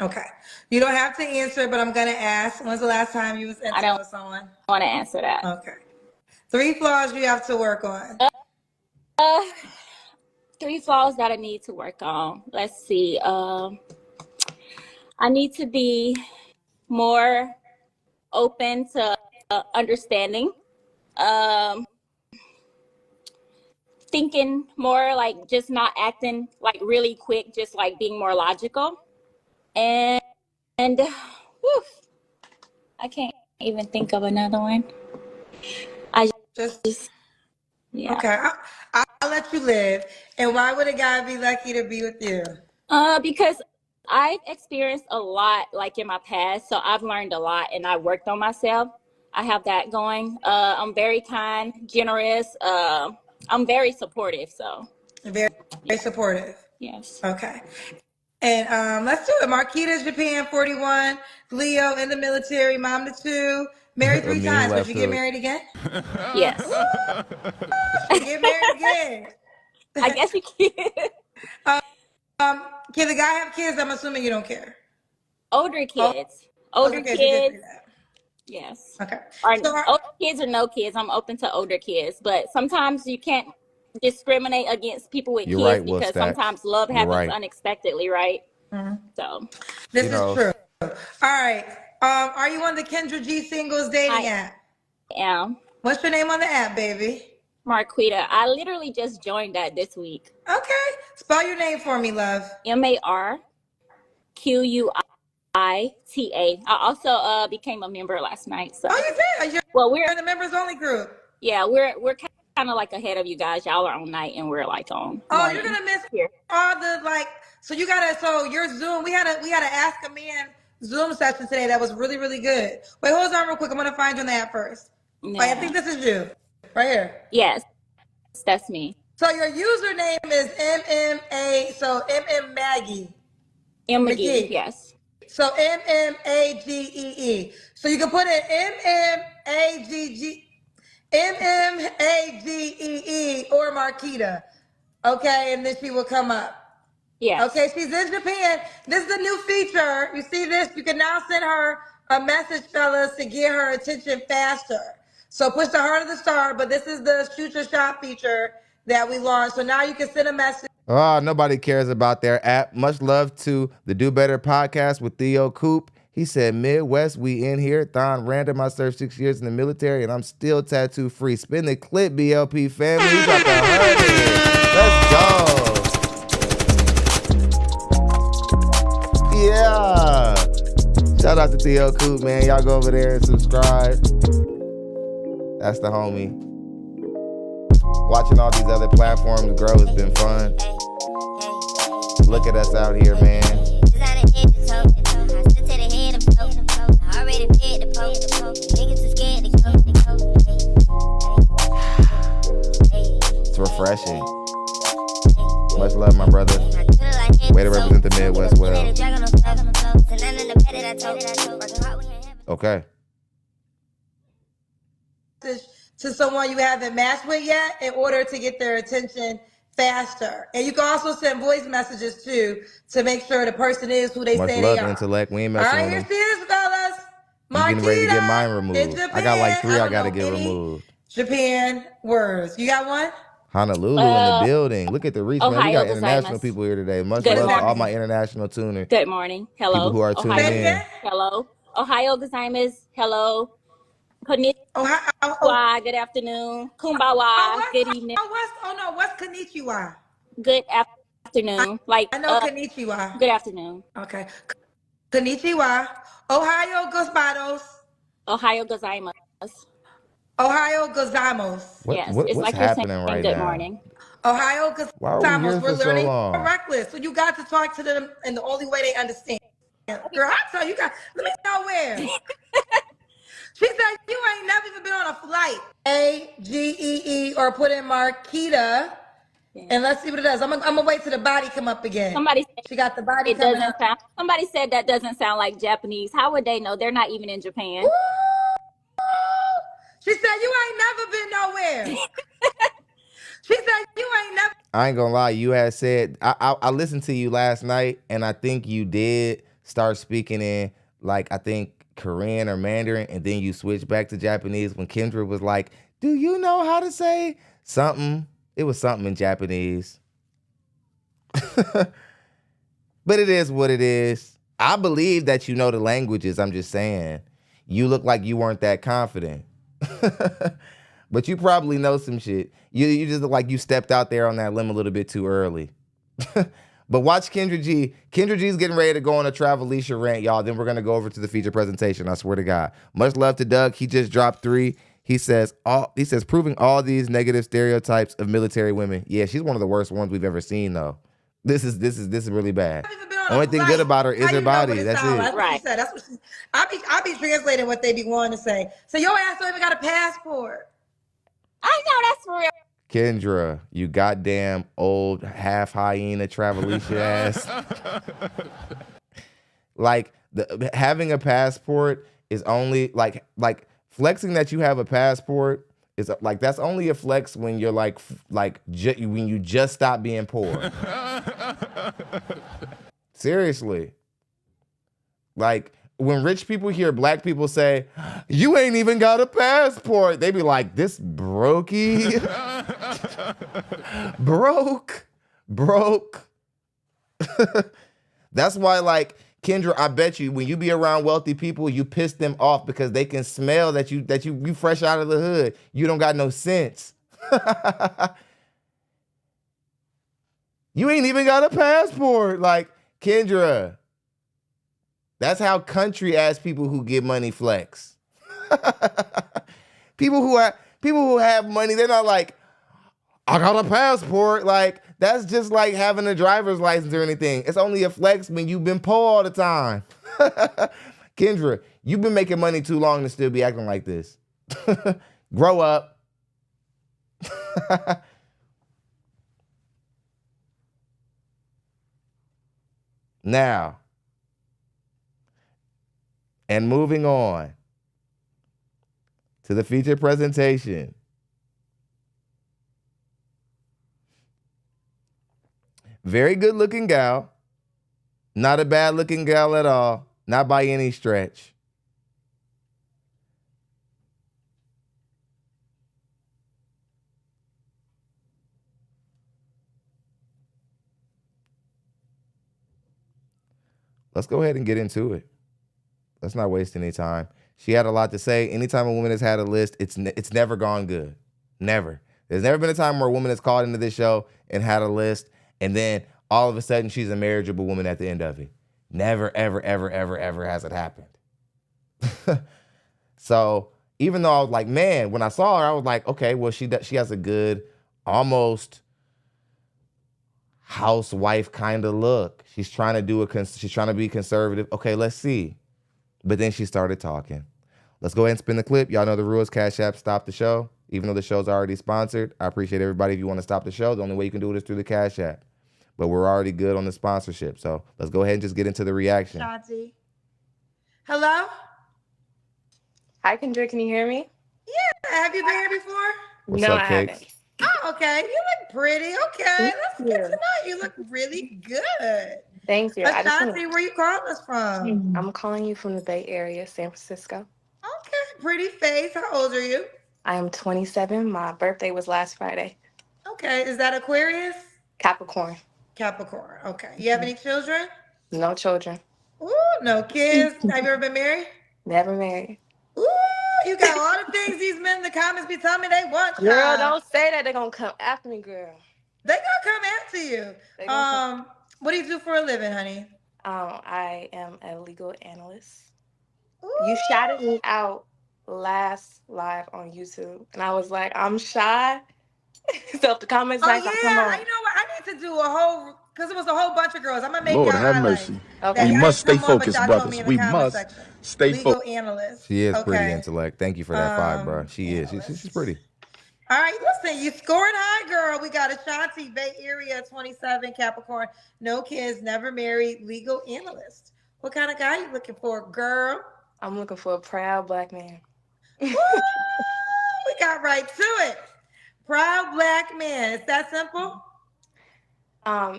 Okay. You don't have to answer, but I'm going to ask. When's the last time you was intimate with someone? I want to answer that. Okay. 3 flaws you have to work on. 3 flaws that I need to work on. Let's see. I need to be more open to understanding. Thinking more, like, just not acting like really quick, just like being more logical. And whew, I can't even think of another one. I just yeah. Okay. I'll let you live. And why would a guy be lucky to be with you? Because I've experienced a lot, like, in my past. So I've learned a lot and I worked on myself. I have that going. I'm very kind, generous. I'm very supportive. So Very supportive. yes. Okay. And let's do it. Marquita's Japan 41, Leo in the military, mom to 2, married 3 times. Would you get married again? Yes. Get married again. I guess you can. Can the guy have kids? I'm assuming you don't care. Older kids. Older Okay, you can kids. say that. Yes. Okay. Or So older kids or no kids. I'm open to older kids, but sometimes you can't discriminate against people with You're kids right, Will because Stacks. sometimes love You're happens right. unexpectedly, right? Mhm. So this You is know. true. All right. Are you on the Kendra G singles dating app? yeah, What's your name on the app, baby? Marquita. I literally just joined that this week. Okay. Spell your name for me, love. MARQUITA. I also became a member last night. So Oh, you did? You're well, we're in the members only group. yeah, we're kind of like ahead of you guys. Y'all are on night and we're like on Oh, morning. you're gonna miss Here. all the so your Zoom, we had a Ask a Man Zoom session today that was really, really good. Wait, hold on real quick. I'm gonna find you on the app first. Yeah. Wait, I think this is you. Right here. Yes, that's me. So your username is MMA, so MM Maggie. M McGee. McGee. Yes. So MMAGEE. So you can put in MMAGEE or Marquita. Okay, and then she will come up. Yes. Okay, she's in Japan. This is a new feature. You see this? You can now send her a message, fellas, to get her attention faster. So push the heart of the star, but this is the shoot your shot feature that we launched. So now you can send a message. Oh, nobody cares about their app. Much love to the Do Better podcast with Theo Coop. He said, Midwest, we in here. Thon random. I served 6 years in the military, and I'm still tattoo free. Spin the clip, BLP family. We got the 100. Let's go. Yeah. Shout out to Theo Coop, man. Y'all go over there and subscribe. That's the homie. Watching all these other platforms grow has been fun. Look at us out here, man. It's refreshing. Much Much love, my brother. Way to represent the Midwest well. Okay. To someone you haven't matched with yet in order to get their attention faster. And you can also send voice messages too to make sure the person is who they Much say love, they are. intellect. We ain't All messing right, with here them. she is, fellas. I'm getting ready to get mine Marquita removed. in Japan. I got like 3 I don't gotta know get any removed. Japan words. You got one? Honolulu in the building. Look at the reach, man. We Ohio got international gozaimasu. people here today. Much Good love to all morning. my international tuners. Good morning. Hello. People who are tuning Ohio. Say it in. again. Hello. Ohio gozaimasu. Hello. Konnichiwa. Good afternoon. Kumbawa. Good evening. What's konnichiwa? Good afternoon. I know konnichiwa. Good afternoon. Okay. Konnichiwa. Ohio gozaimasu. Ohio gozaimasu. Ohio gozaimasu. Yes, it's What's like you're saying happening right good now? morning. Ohio Why are we here gozaimasu. for We're so learning long? reckless. So you got to talk to them in the only way they understand. Girl, I tell you, let me know where. She said you ain't never even been on a flight. AGEE or put in Marquita. Yeah. And let's see what it does. I'm gonna wait till the body come up again. Somebody said She got the body it coming doesn't up. sound. Somebody said that doesn't sound like Japanese. How would they know? They're not even in Japan. She said you ain't never been nowhere. She said you ain't never. I ain't gonna lie, you had said I listened to you last night, and I think you did start speaking in like I think Korean or Mandarin, and then you switched back to Japanese when Kendra was like, "Do you know how to say something?" It was something in Japanese. But it is what it is. I believe that you know the languages. I'm just saying, you look like you weren't that confident. But you probably know some shit. You just look like you stepped out there on that limb a little bit too early. But watch Kendra G. Kendra G's getting ready to go on a Travelicia rant, y'all. Then we're going to go over to the feature presentation. I swear to God. Much love to Doug. He just dropped 3. He says proving all these negative stereotypes of military women. Yeah, she's one of the worst ones we've ever seen, though. This is really bad. Only thing good about her is her body. That's it. That's what she said. That's what she. I be translating what they be wanting to say. So your ass don't even got a passport. I know that's for real. Kendra, you goddamn old half hyena Travelicia ass. Like having a passport is only like flexing that you have a passport is like that's only a flex when you're when you just stop being poor. Seriously. Like when rich people hear black people say, "You ain't even got a passport," they be like, "This brokey." broke. That's why, like, Kendra, I bet you when you be around wealthy people, you piss them off because they can smell that you fresh out of the hood. You don't got no sense. You ain't even got a passport. Like, Kendra, that's how country ass people who get money flex. People who have money, they're not like, "I got a passport." Like, that's just like having a driver's license or anything. It's only a flex when you've been poor all the time. Kendra, you've been making money too long to still be acting like this. Grow up. Now, and moving on to the feature presentation. Very good looking gal. Not a bad looking gal at all. Not by any stretch. Let's go ahead and get into it. Let's not waste any time. She had a lot to say. Anytime a woman has had a list, it's never gone good. Never. There's never been a time where a woman has called into this show and had a list, and then all of a sudden she's a marriageable woman at the end of it. Never, ever, ever, ever, ever has it happened. So even though I was like, man, when I saw her, I was like, okay, well, she has a good, almost housewife kind of look. She's trying to be conservative. Okay, let's see. But then she started talking. Let's go ahead and spin the clip. Y'all know the rules. Cash App, stop the show. Even though the show's already sponsored, I appreciate everybody. If you want to stop the show, the only way you can do it is through the Cash App. but we're already good on the sponsorship. So let's go ahead and just get into the reaction. Shanti. Hello? Hi, Kendra. Can you hear me? Yeah, have you been here before? What's No, up, I Cakes? haven't. Oh, okay. You look pretty. Okay, Thank that's good you. to know. You look really good. Thank you. I just want Ashanti, where you calling us from? I'm calling you from the Bay Area, San Francisco. Okay, pretty face. How old are you? I am 27. My birthday was last Friday. Okay, is that Aquarius? Capricorn. Capricorn. Okay. You have any children? No children. Ooh, no kids. Have you ever been married? Never married. Ooh, you got all the things these men in the comments be telling me they want. Girl, child. don't say that. They're going to come after me, girl. They gonna come after you. They gonna What do you do for a living, honey? I am a legal analyst. Ooh. You shouted me out last live on YouTube, and I was like, I'm shy. So if the comments Oh nice, yeah, I come on. you know what? I need to do a whole because it was a whole bunch of girls. I'm gonna make Lord y'all have highlights. mercy. Okay. That We y'all must come stay on, but focused, y'all told brothers. me in the We comment must section. stay Legal focused. analyst. She is pretty Okay. intellect. Thank you for that five, bro. She is. She's pretty. All right, listen, you scored high, girl. We got Ashanti, Bay Area, 27, Capricorn, no kids, never married, legal analyst. What kind of guy you looking for, girl? I'm looking for a proud black man. Woo! We got right to it. Proud black man. Is that simple?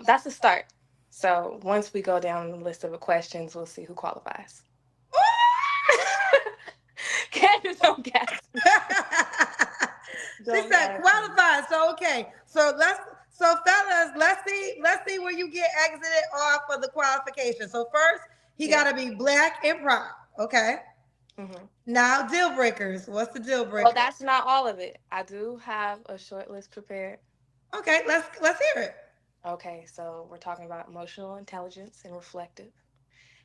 That's a start. So once we go down the list of the questions, we'll see who qualifies. Candace, don't gas. She said qualified. So okay. So fellas, let's see where you get exited off of the qualification. So first, he gotta be black and proud. Okay. Mm-hmm. Now deal breakers. What's the deal breaker? Well, that's not all of it. I do have a short list prepared. Okay, let's hear it. Okay, so we're talking about emotional intelligence and reflective,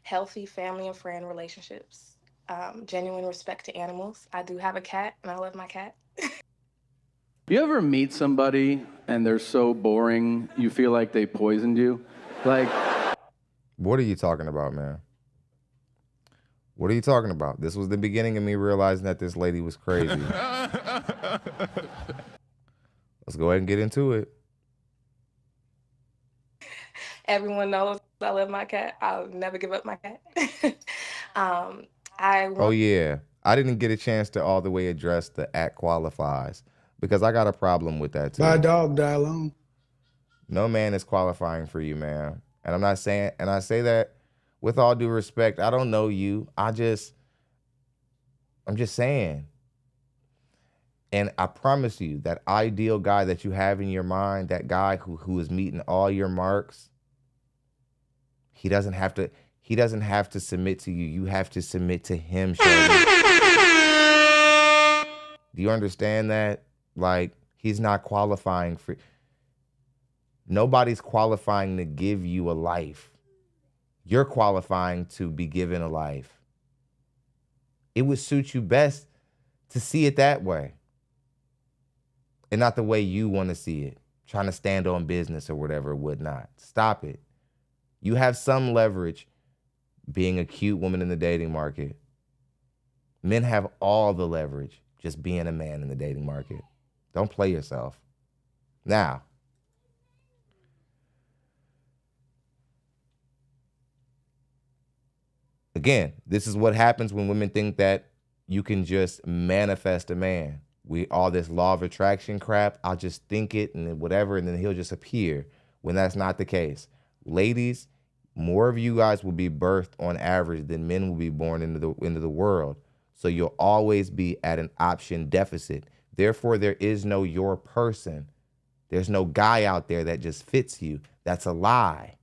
healthy family and friend relationships, genuine respect to animals. I do have a cat, and I love my cat. You ever meet somebody and they're so boring you feel like they poisoned you? Like, What are you talking about, man? What are you talking about? This was the beginning of me realizing that this lady was crazy. Let's go ahead and get into it. Everyone knows I love my cat. I'll never give up my cat. Oh yeah, I didn't get a chance to all the way address the act qualifies because I got a problem with that too. My dog died alone. No man is qualifying for you, man. And I'm not saying, and I say that with all due respect. I don't know you. I'm just saying. And I promise you, that ideal guy that you have in your mind, that guy who is meeting all your marks, he doesn't have to submit to you. You have to submit to him, Shirley. Do you understand that? Like, he's not qualifying for... Nobody's qualifying to give you a life. You're qualifying to be given a life. It would suit you best to see it that way. And not the way you want to see it. Trying to stand on business or whatever, would not. Stop it. You have some leverage being a cute woman in the dating market. Men have all the leverage just being a man in the dating market. Don't play yourself. Now, again, this is what happens when women think that you can just manifest a man. All this law of attraction crap, I'll just think it and then whatever, and then he'll just appear, when that's not the case. Ladies, more of you guys will be birthed on average than men will be born into the world. So you'll always be at an option deficit. Therefore, there is no your person. There's no guy out there that just fits you. That's a lie.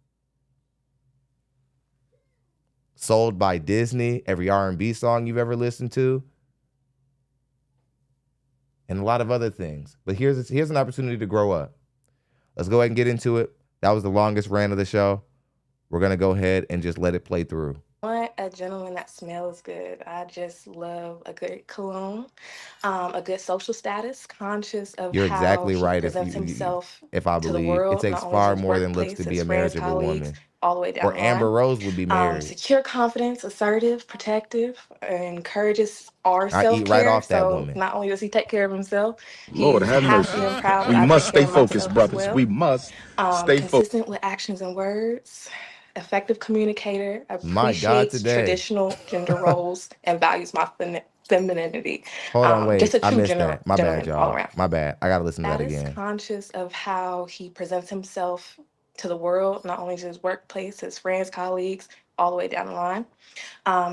Sold by Disney, every R&B song you've ever listened to, and a lot of other things. But here's an opportunity to grow up. Let's go ahead and get into it. That was the longest rant of the show. We're going to go ahead and just let it play through. I want a a gentleman that smells good. I just love a good cologne, a good social status, conscious of You're how exactly he right. presents himself If I to the believe it world, takes not only to far his more than looks to workplace, be his a friends, marriageable colleagues, woman. all the way down Or the Amber line. Rose would be married. Secure confidence, assertive, protective, encourages our I eat right self-care. off that So woman. not only does he take care of himself, Lord he's have mercy. happy and proud that We I must take care stay of focused, myself as brothers. well. We must stay focused. Consistent with actions and words, effective communicator, My God, appreciates today. traditional gender roles, and values my femininity. Hold on, Just wait. a I true missed that. My bad, gentleman all y'all. around. My bad. I gotta listen to that Status, again. conscious of how he presents himself to the world, not only to his workplace, his friends, colleagues, all the way down the line.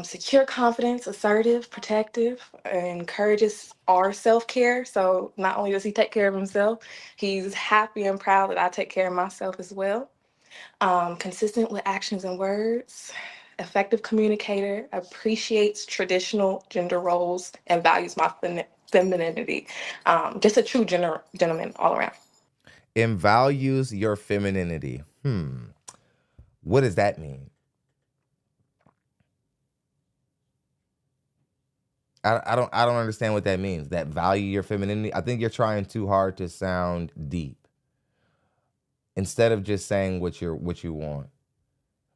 Secure confidence, assertive, protective, encourages our self-care. So not only does he take care of himself, he's happy and proud that I take care of myself as well. Consistent with actions and words, effective communicator, appreciates traditional gender roles, and values my femininity. Just a true gentleman all around. And values your femininity. What does that mean? I don't understand what that means. That value your femininity. I think you're trying too hard to sound deep. Instead of just saying what you want.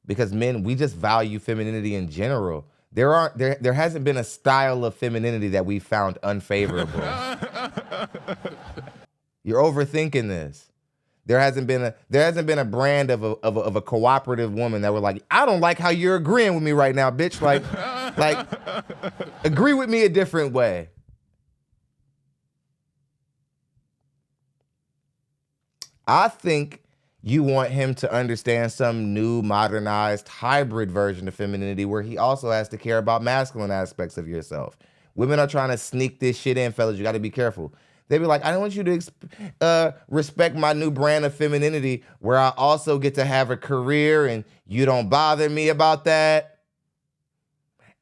Because men, we just value femininity in general. There hasn't been a style of femininity that we found unfavorable. You're overthinking this. There hasn't been a brand of a cooperative woman that were like, I don't like how you're agreeing with me right now, bitch. Like agree with me a different way. I think you want him to understand some new, modernized, hybrid version of femininity where he also has to care about masculine aspects of yourself. Women are trying to sneak this shit in, fellas. You got to be careful. They be like, I don't want you to respect my new brand of femininity where I also get to have a career and you don't bother me about that.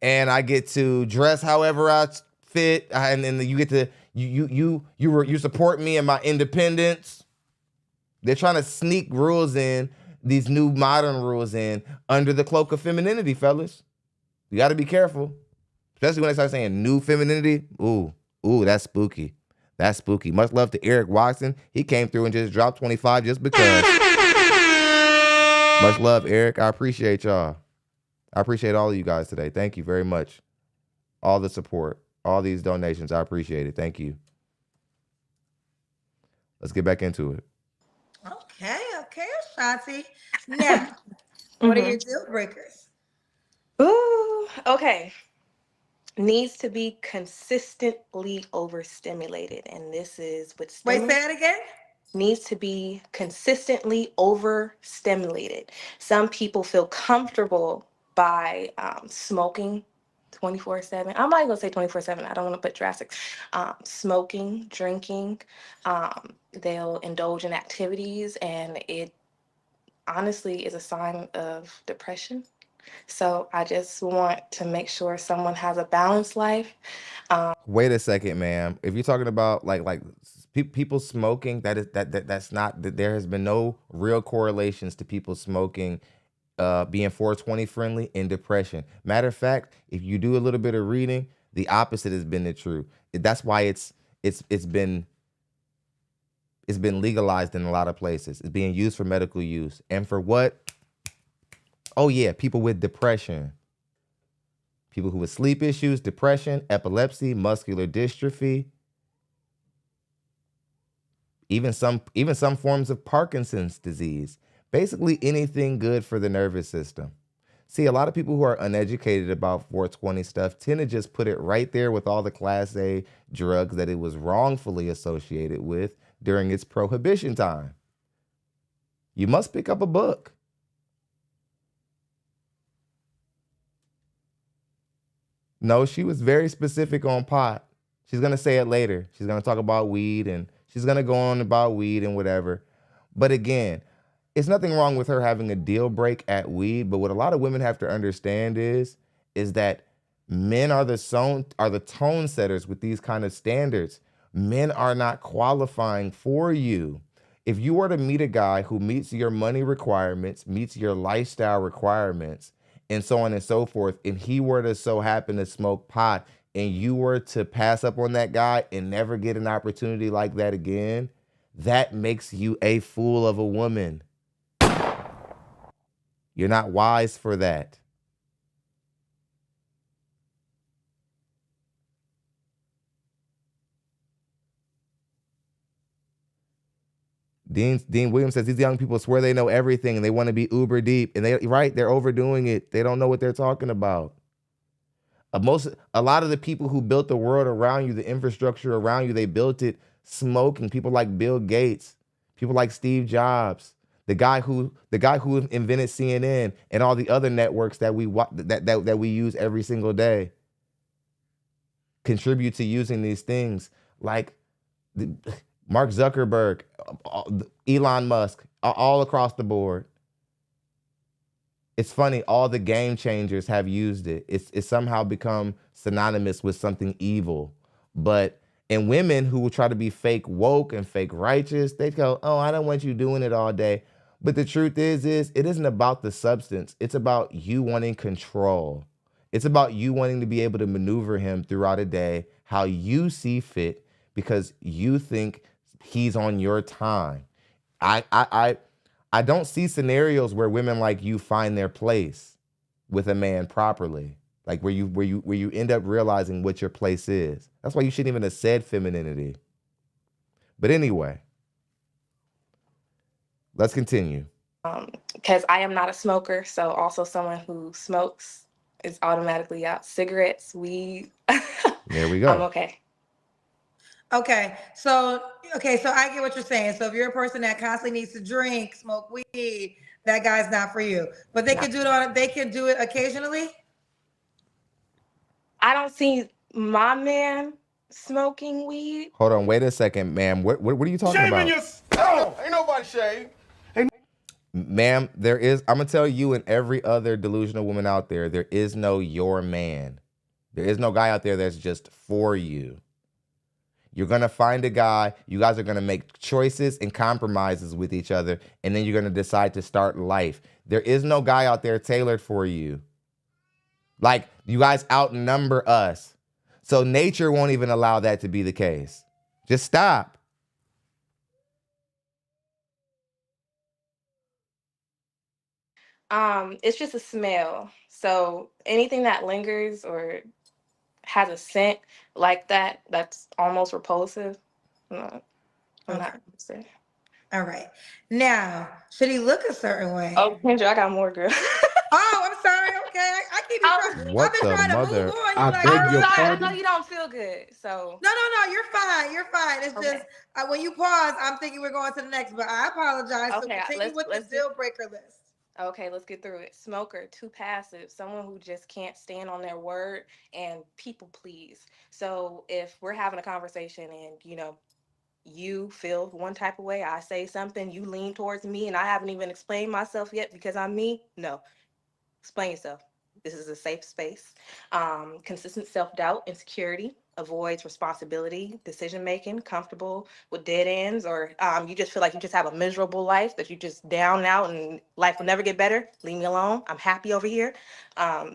And I get to dress however I fit. And then you get to, you support me in my independence. They're trying to sneak rules in, these new modern rules in, under the cloak of femininity, fellas. You got to be careful. Especially when they start saying new femininity. Ooh, that's spooky. That's spooky. Much love to Eric Watson. He came through and just dropped 25 just because. Much love, Eric. I appreciate y'all. I appreciate all of you guys today. Thank you very much. All the support, all these donations. I appreciate it. Thank you. Let's get back into it. Okay, Ashanti. Now, what are your deal breakers? Ooh, okay. Needs to be consistently overstimulated. And this is with Wait, say that again? Needs to be consistently overstimulated. Some people feel comfortable by smoking 24/7. I'm not even gonna say 24/7. I don't want to put drastic. Smoking, drinking. They'll indulge in activities, and it honestly is a sign of depression. So I just want to make sure someone has a balanced life. Wait a second, ma'am. If you're talking about like people smoking, that's not, there has been no real correlations to people smoking being 420 friendly and depression. Matter of fact, if you do a little bit of reading, the opposite has been the truth. That's why it's been legalized in a lot of places. It's being used for medical use. And for what? Oh yeah, people with depression. People who with sleep issues, depression, epilepsy, muscular dystrophy, even some forms of Parkinson's disease. Basically anything good for the nervous system. See, a lot of people who are uneducated about 420 stuff tend to just put it right there with all the Class A drugs that it was wrongfully associated with during its prohibition time. You must pick up a book. No, she was very specific on pot. She's going to say it later. She's going to talk about weed and she's going to go on about weed and whatever. But again, it's nothing wrong with her having a deal break at weed. But what a lot of women have to understand is that men are the tone setters with these kind of standards. Men are not qualifying for you. If you were to meet a guy who meets your money requirements, meets your lifestyle requirements, and so on and so forth, and he were to so happen to smoke pot, and you were to pass up on that guy and never get an opportunity like that again, that makes you a fool of a woman. You're not wise for that. Dean Williams says these young people swear they know everything and they want to be uber deep, and they're overdoing it. They don't know what they're talking about. A lot of the people who built the world around you, the infrastructure around you, they built it smoking. People like Bill Gates, people like Steve Jobs, the guy who invented CNN and all the other networks that we use every single day, contribute to using these things like Mark Zuckerberg, Elon Musk, all across the board. It's funny, all the game changers have used it. It's somehow become synonymous with something evil. And women who will try to be fake woke and fake righteous, they go, oh, I don't want you doing it all day. But the truth is it isn't about the substance. It's about you wanting control. It's about you wanting to be able to maneuver him throughout a day how you see fit because you think he's on your time. I don't see scenarios where women like you find their place with a man properly, like where you end up realizing what your place is. That's why you shouldn't even have said femininity. But anyway, let's continue. Because I am not a smoker, so also someone who smokes is automatically out. Cigarettes, weed. There we go. I'm okay. Okay, so I get what you're saying. So if you're a person that constantly needs to drink, smoke weed, that guy's not for you. But they can do it they can do it occasionally. I don't see my man smoking weed. Hold on, wait a second, ma'am. What are you talking about? Oh, ain't nobody shaved. Ma'am, I'm gonna tell you and every other delusional woman out there, there is no your man. There is no guy out there that's just for you. You're going to find a guy, you guys are going to make choices and compromises with each other, and then you're going to decide to start life. There is no guy out there tailored for you. Like, you guys outnumber us. So nature won't even allow that to be the case. Just stop. It's just a smell. So anything that lingers or has a scent like that, that's almost repulsive. I'm not interested. All right. Now, should he look a certain way? Oh, Kendra, I got more, girl. Oh, I'm sorry. Okay, I keep What I've been the trying mother? to move on. I Like, beg I'm your sorry, I pardon? know you don't feel good. So no, you're fine. You're fine. It's Okay. just when you pause, I'm thinking we're going to the next, but I apologize. Okay, So continue with the deal breaker list. okay, let's get through it. Smoker, too passive, someone who just can't stand on their word and people please. So if we're having a conversation and you feel one type of way, I say something, you lean towards me, and I haven't even explained myself yet because I'm me. No, explain yourself. This is a safe space. Consistent self-doubt, insecurity, avoids responsibility, decision-making, comfortable with dead ends, or you just feel like you just have a miserable life, that you just down and out and life will never get better. Leave me alone. I'm happy over here.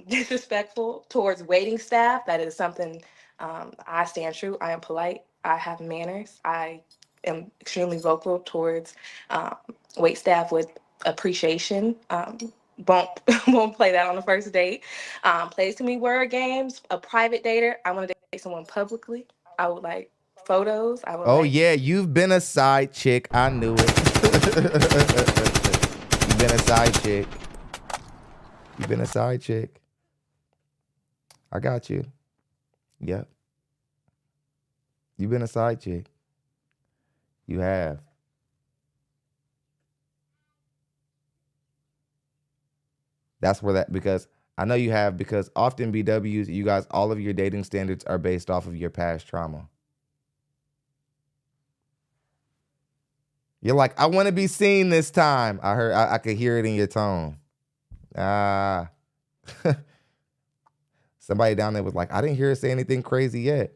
Disrespectful towards waiting staff. That is something I stand true. I am polite. I have manners. I am extremely vocal towards wait staff with appreciation. Won't play that on the first date. Plays too many word games. A private dater. I want to date someone publicly. I would like photos. I would. Oh like, yeah, you've been a side chick. I knew it. You've been a side chick. You've been a side chick. I got you. Yep. You've been a side chick. You have. That's where because I know you have, because often BWs, you guys, all of your dating standards are based off of your past trauma. You're like, I want to be seen this time. I could hear it in your tone. Somebody down there was like, I didn't hear her say anything crazy yet.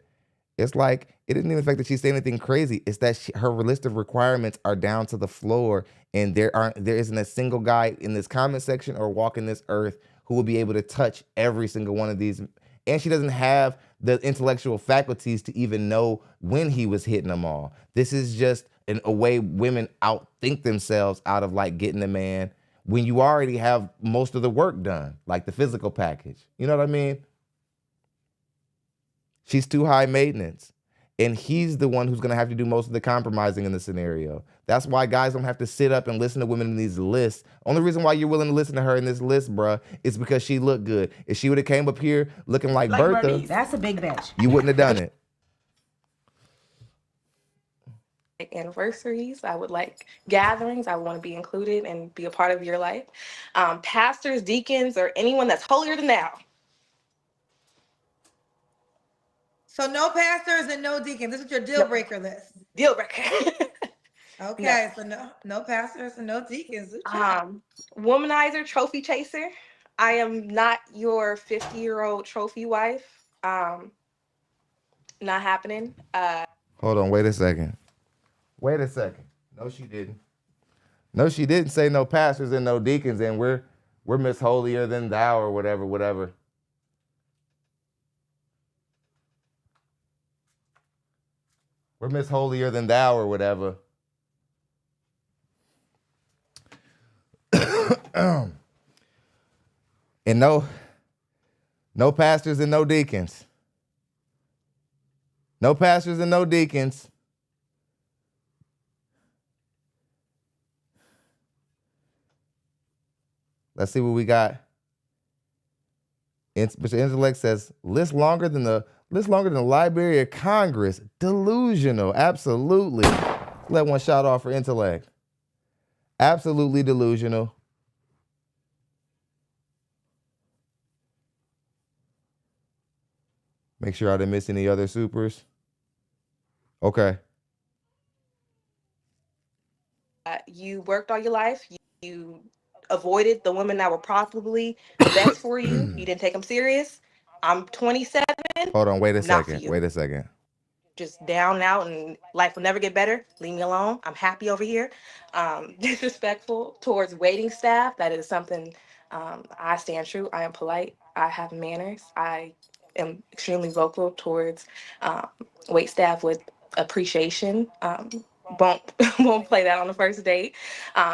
It's like, it isn't even the fact that she said anything crazy. It's that her list of requirements are down to the floor, and there isn't a single guy in this comment section or walking this earth who will be able to touch every single one of these. And she doesn't have the intellectual faculties to even know when he was hitting them all. This is just a way women outthink themselves out of like getting a man when you already have most of the work done, like the physical package. You know what I mean? She's too high maintenance. And he's the one who's going to have to do most of the compromising in the scenario. That's why guys don't have to sit up and listen to women in these lists. Only reason why you're willing to listen to her in this list, bruh, is because she looked good. If she would have came up here looking like Bertha, Bernice, that's a big bitch. you wouldn't have done it. Anniversaries, I would like gatherings, I want to be included and be a part of your life. Pastors, deacons, or anyone that's holier than thou. So no pastors and no deacons. This is your deal breaker list. Deal breaker. Okay, so no pastors and no deacons. Womanizer, trophy chaser. I am not your 50-year-old trophy wife. Not happening. Hold on, wait a second. Wait a second. No, she didn't. No, she didn't say no pastors and no deacons, and we're Miss Holier Than Thou or whatever. We're Miss Holier Than Thou or whatever. And no pastors and no deacons. No pastors and no deacons. Let's see what we got. Mr. Intellect says, list longer than the Library of Congress. Delusional. Absolutely. Let one shout off for Intellect. Absolutely delusional. Make sure I didn't miss any other supers. Okay. You worked all your life. You avoided the women that were probably the best for you. You didn't take them serious. I'm 27. Hold on, wait a Not for second. you. Wait a second. Just down and out, and life will never get better. Leave me alone. I'm happy over here. Disrespectful towards waiting staff. That is something I stand true. I am polite. I have manners. I am extremely vocal towards wait staff with appreciation. Won't play that on the first date.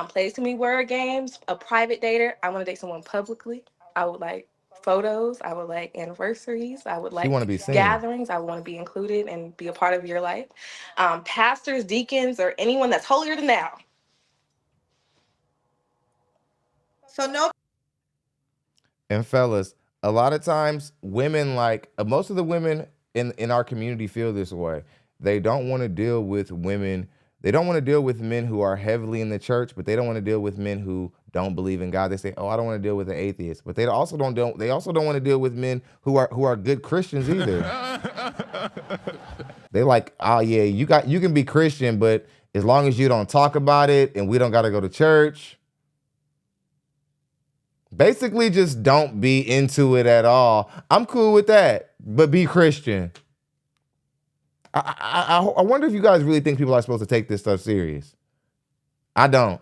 Plays too many word games. A private dater. I want to date someone publicly. I would like photos. I would like anniversaries. I would like wanna be seen. gatherings. I want to be included and be a part of your life. Pastors, deacons, or anyone that's holier than thou. So no. And fellas, a lot of times women most of the women in our community feel this way. They don't want to deal with women. They don't want to deal with men who are heavily in the church, but they don't want to deal with men who don't believe in God. They say, "Oh, I don't want to deal with an atheist," but they also don't want to deal with men who are good Christians either. They like, "Oh yeah, you can be Christian, but as long as you don't talk about it and we don't got to go to church." Basically, just don't be into it at all. I'm cool with that, but be Christian. I wonder if you guys really think people are supposed to take this stuff serious. I don't.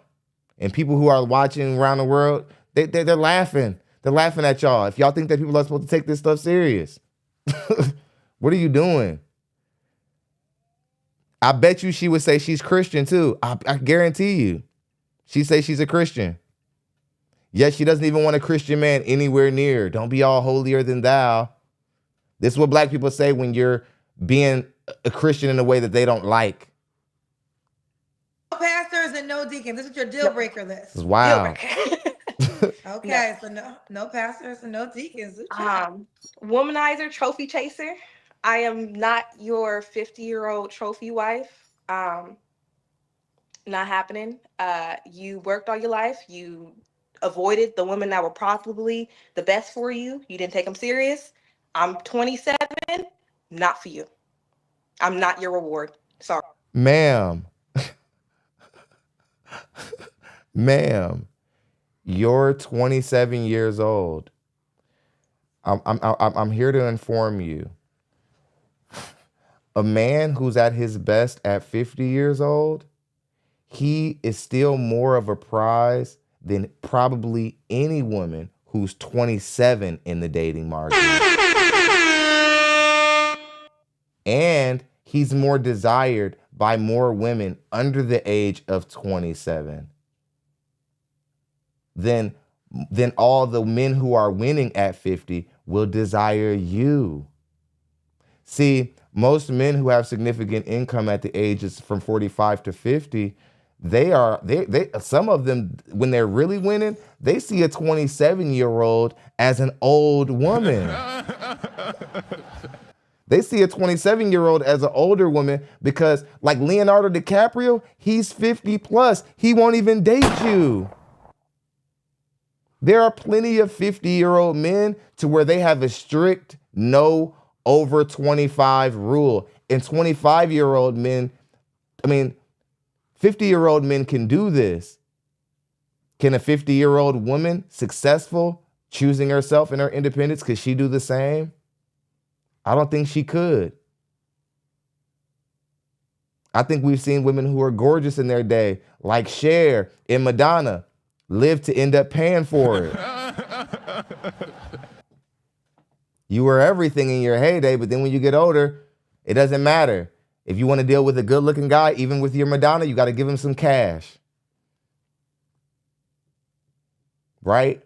And people who are watching around the world, they're laughing. They're laughing at y'all. If y'all think that people are supposed to take this stuff serious, what are you doing? I bet you she would say she's Christian too. I guarantee you. She'd say she's a Christian. Yes, she doesn't even want a Christian man anywhere near. Don't be all holier than thou. This is what black people say when you're being a Christian in a way that they don't like. No pastors and no deacons. This is your deal breaker list. This is wild. Okay, so no pastors and no deacons. Womanizer, trophy chaser. I am not your 50-year-old trophy wife. Not happening. You worked all your life. You avoided the women that were probably the best for you. You didn't take them serious. I'm 27. Not for you. I'm not your reward. Sorry. Ma'am. Ma'am, you're 27 years old. I'm here to inform you. A man who's at his best at 50 years old, he is still more of a prize than probably any woman who's 27 in the dating market. And he's more desired by more women under the age of 27 than all the men who are winning at 50 will desire you. See, most men who have significant income at the ages from 45 to 50, some of them, when they're really winning, they see a 27-year-old as an old woman. They see a 27-year-old as an older woman because, like Leonardo DiCaprio, he's 50 plus. He won't even date you. There are plenty of 50-year-old men to where they have a strict no over 25 rule. And 25-year-old men, 50-year-old men can do this. Can a 50-year-old woman, successful, choosing herself and her independence, could she do the same? I don't think she could. I think we've seen women who are gorgeous in their day, like Cher and Madonna, live to end up paying for it. You were everything in your heyday, but then when you get older, it doesn't matter. If you want to deal with a good-looking guy, even with your Madonna, you got to give him some cash. Right?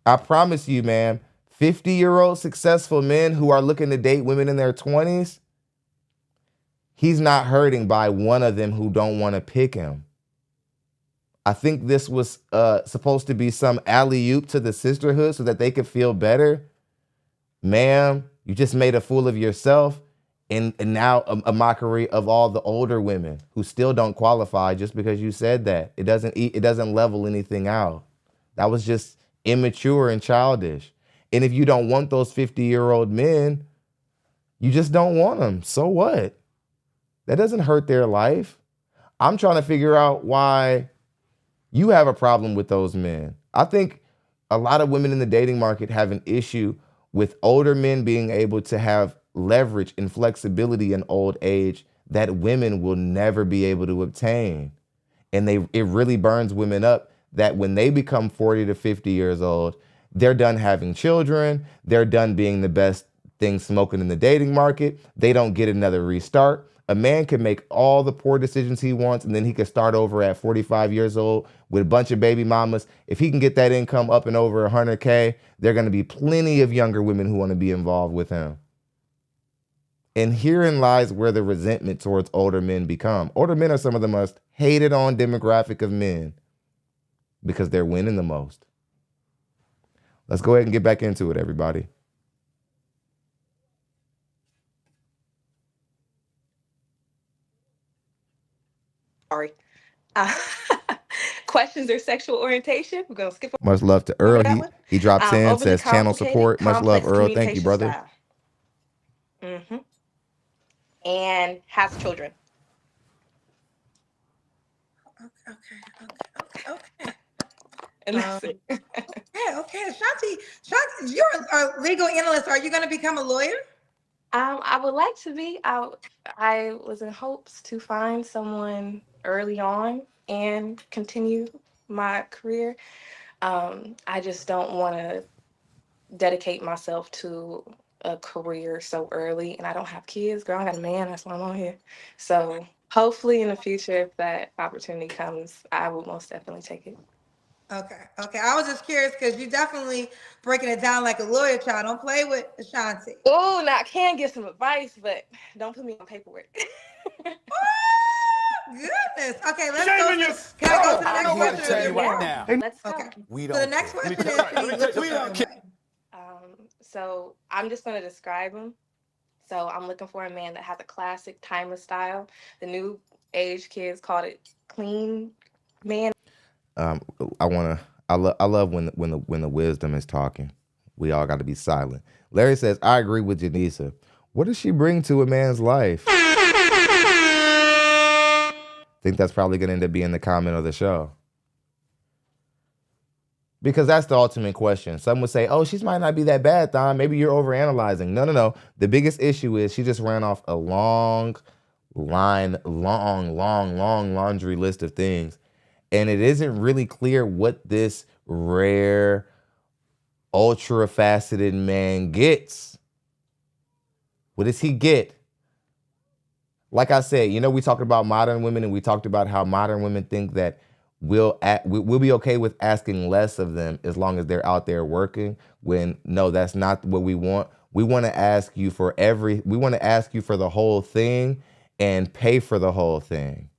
I promise you, man, 50-year-old successful men who are looking to date women in their 20s, he's not hurting by one of them who don't want to pick him. I think this was supposed to be some alley-oop to the sisterhood so that they could feel better. Ma'am, you just made a fool of yourself and now a mockery of all the older women who still don't qualify just because you said that. It doesn't level anything out. That was just immature and childish. And if you don't want those 50-year-old men, you just don't want them. So what? That doesn't hurt their life. I'm trying to figure out why you have a problem with those men. I think a lot of women in the dating market have an issue with older men being able to have leverage and flexibility in old age that women will never be able to obtain. And it really burns women up that when they become 40 to 50 years old, they're done having children, they're done being the best thing smoking in the dating market, they don't get another restart. A man can make all the poor decisions he wants, and then he can start over at 45 years old with a bunch of baby mamas. If he can get that income up and over 100K, there are going to be plenty of younger women who want to be involved with him. And herein lies where the resentment towards older men become. Older men are some of the most hated on demographic of men because they're winning the most. Let's go ahead and get back into it, everybody. Sorry. Questions or sexual orientation? We're going to skip Much love to over Earl. that one. He drops in, Overly says channel complicated, support. Much love, complex Earl. Thank you, communication brother. style. And has children. Okay. And that's it. Okay. Shanti, you're a legal analyst. Are you going to become a lawyer? I would like to be. I was in hopes to find someone early on and continue my career. I just don't want to dedicate myself to a career so early, and I don't have kids. Girl, I got a man. That's why I'm on here. So hopefully in the future, if that opportunity comes, I will most definitely take it. Okay. I was just curious because you definitely breaking it down like a lawyer child. Don't play with Ashanti. Oh, now I can give some advice, but don't put me on paperwork. Oh, goodness. Okay, let's go. Can I go to the next question? Right now. Let's go. Okay. We So don't the next care. question is, can he look a We don't certain way? So I'm just going to describe him. So I'm looking for a man that has a classic timeless style. The new age kids called it clean man. I love when the wisdom is talking. We all got to be silent. Larry says, I agree with Janisa. What does she bring to a man's life? I think that's probably going to end up being the comment of the show. Because that's the ultimate question. Some would say, oh, she might not be that bad, Thon. Maybe you're overanalyzing. No. The biggest issue is she just ran off a long laundry list of things. And it isn't really clear what this rare, ultra faceted man gets. What does he get? Like I said, we talked about modern women, and we talked about how modern women think that we'll be okay with asking less of them as long as they're out there working, when no, that's not what we want. We want to ask you for the whole thing and pay for the whole thing.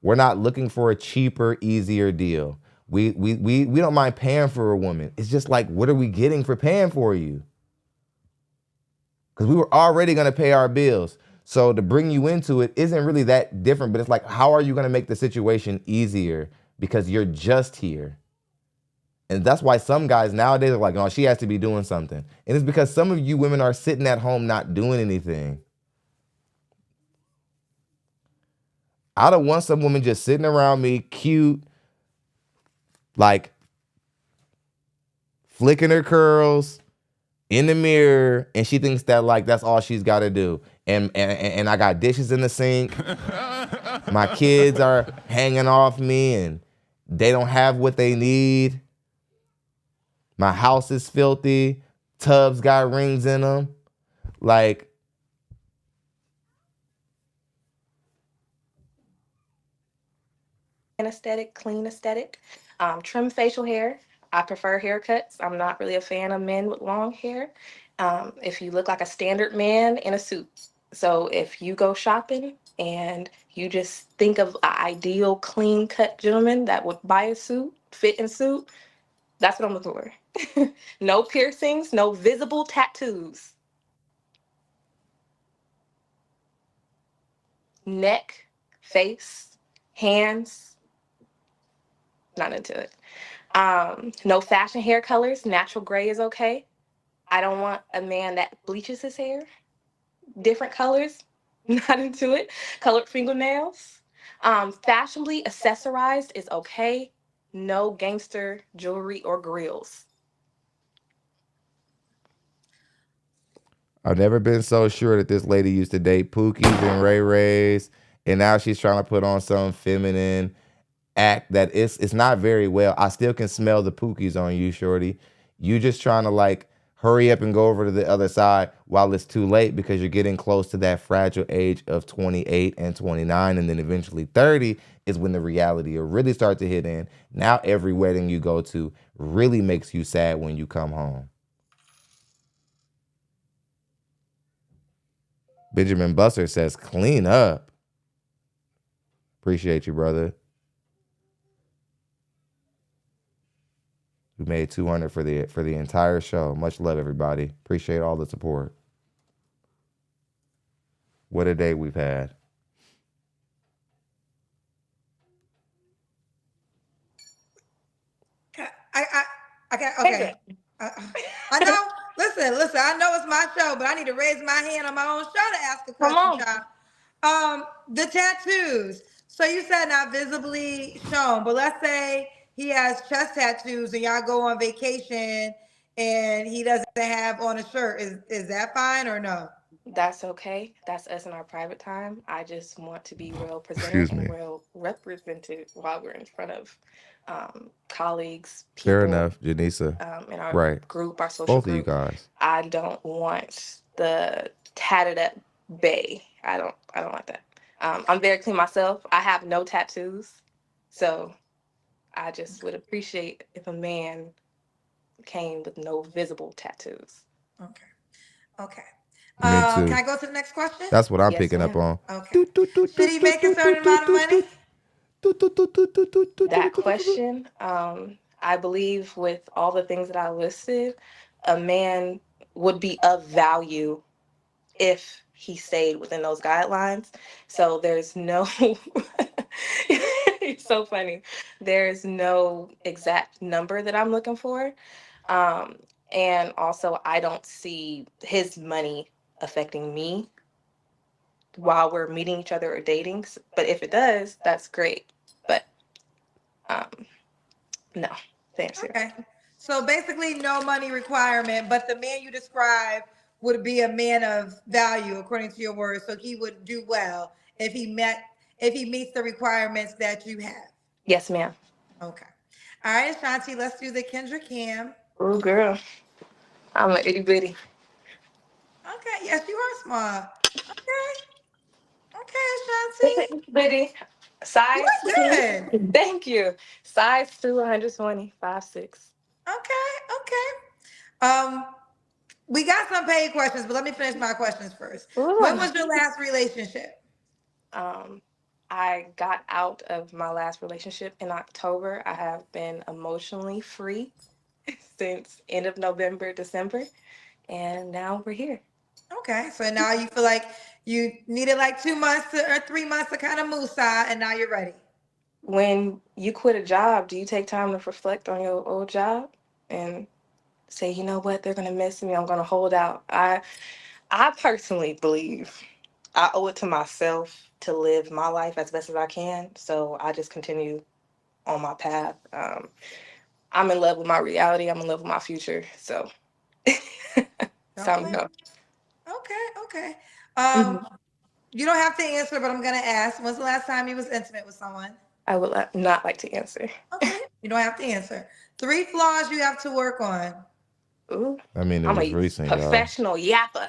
We're not looking for a cheaper, easier deal. We don't mind paying for a woman. It's just like, what are we getting for paying for you? Because we were already going to pay our bills. So to bring you into it isn't really that different, but it's like, how are you going to make the situation easier because you're just here? And that's why some guys nowadays are like, oh, she has to be doing something. And it's because some of you women are sitting at home not doing anything. I don't want some woman just sitting around me, cute, like flicking her curls in the mirror, and she thinks that like that's all she's got to do. And I got dishes in the sink. My kids are hanging off me, and they don't have what they need. My house is filthy. Tubs got rings in them. Like, Aesthetic, clean aesthetic, trim facial hair. I prefer haircuts. I'm not really a fan of men with long hair. If you look like a standard man in a suit. So if you go shopping and you just think of an ideal clean cut gentleman that would buy a suit, fit in suit, that's what I'm looking for. No piercings, no visible tattoos. Neck, face, hands, not into it. No fashion hair colors. Natural gray is okay. I don't want a man that bleaches his hair. Different colors, not into it. Colored fingernails. Fashionably accessorized is okay. No gangster jewelry or grills. I've never been so sure that this lady used to date Pookies and Ray Rays, and now she's trying to put on some feminine act that it's not very well. I still can smell the Pookies on you, shorty. You just trying to like hurry up and go over to the other side while it's too late, because you're getting close to that fragile age of 28 and 29, and then eventually 30 is when the reality will really start to hit in. Now every wedding you go to really makes you sad when you come home. Benjamin Busser says, clean up. Appreciate you, brother. We made 200 for the entire show. Much love, everybody. Appreciate all the support. What a day we've had. Okay. I know. Listen. I know it's my show, but I need to raise my hand on my own show to ask a question, child. The tattoos. So you said not visibly shown, but let's say he has chest tattoos and y'all go on vacation and he doesn't have on a shirt. Is that fine or no? That's okay. That's us in our private time. I just want to be well presented and well represented while we're in front of colleagues, people. Fair enough, Janisa. In our group, our social Both group. of you guys. I don't want the tatted up bae. I don't want that. I'm very clean myself. I have no tattoos. So I just would appreciate if a man came with no visible tattoos. Okay. Me too. Can I go to the next question? That's what I'm picking up on. Okay. Should he make a certain amount of money? That question, I believe with all the things that I listed, a man would be of value if he stayed within those guidelines. So there's no, it's so funny. There's no exact number that I'm looking for. And also I don't see his money affecting me while we're meeting each other or dating. But if it does, that's great. But no, thanks. Okay. So basically no money requirement, but the man you described would be a man of value according to your words. So he would do well if he meets the requirements that you have. Yes, ma'am. Okay. All right, Ashanti, let's do the Kendra Cam. Oh, girl. I'm an itty bitty. Okay, yes, you are small. Okay. Okay, It's Ashanti. an itty bitty. You Size look good. 2. Thank you. Size 2, 120, 5'6". Okay, okay. We got some paid questions, but let me finish my questions first. When was your last relationship? I got out of my last relationship in October. I have been emotionally free since end of November, December, and now we're here. Okay, so now you feel like you needed like 2 months or 3 months to kind of moose-eye, and now you're ready. When you quit a job, do you take time to reflect on your old job and say, you know what, they're gonna miss me. I'm gonna hold out. I personally believe I owe it to myself to live my life as best as I can. So I just continue on my path. I'm in love with my reality. I'm in love with my future. So time to Okay, go. okay, okay. Mhm. You don't have to answer, but I'm gonna ask. When's the last time you was intimate with someone? I would not like to answer. Okay, you don't have to answer. 3 flaws you have to work on. Ooh, I mean, it I'm was a recent, y'all. professional yapper.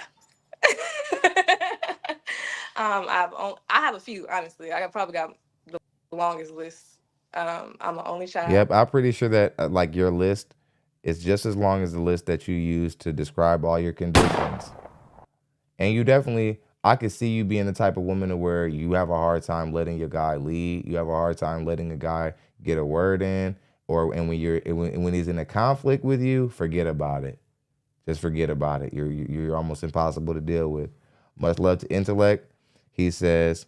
I have a few, honestly. I probably got the longest list. I'm an only child. Yep, I'm pretty sure that like your list is just as long as the list that you use to describe all your conditions. And you definitely, I could see you being the type of woman to where you have a hard time letting your guy lead. You have a hard time letting a guy get a word in, and when he's in a conflict with you, forget about it. Just forget about it. You're almost impossible to deal with. Much love to Intellect. He says,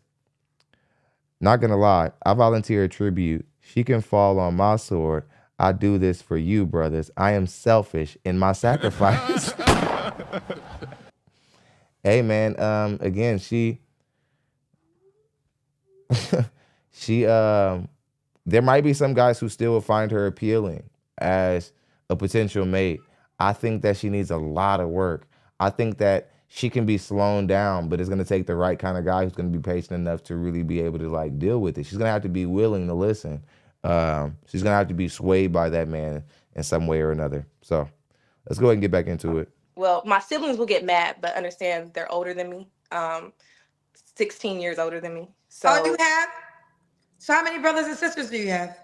not gonna lie, I volunteer a tribute. She can fall on my sword. I do this for you, brothers. I am selfish in my sacrifice. Hey man, again, she there might be some guys who still will find her appealing as a potential mate. I think that she needs a lot of work. I think that she can be slowed down, but it's gonna take the right kind of guy who's gonna be patient enough to really be able to like deal with it. She's gonna have to be willing to listen. She's gonna have to be swayed by that man in some way or another. So let's go ahead and get back into it. Well, my siblings will get mad, but understand they're older than me. 16 years older than me. So Oh, you have? So how many brothers and sisters do you have?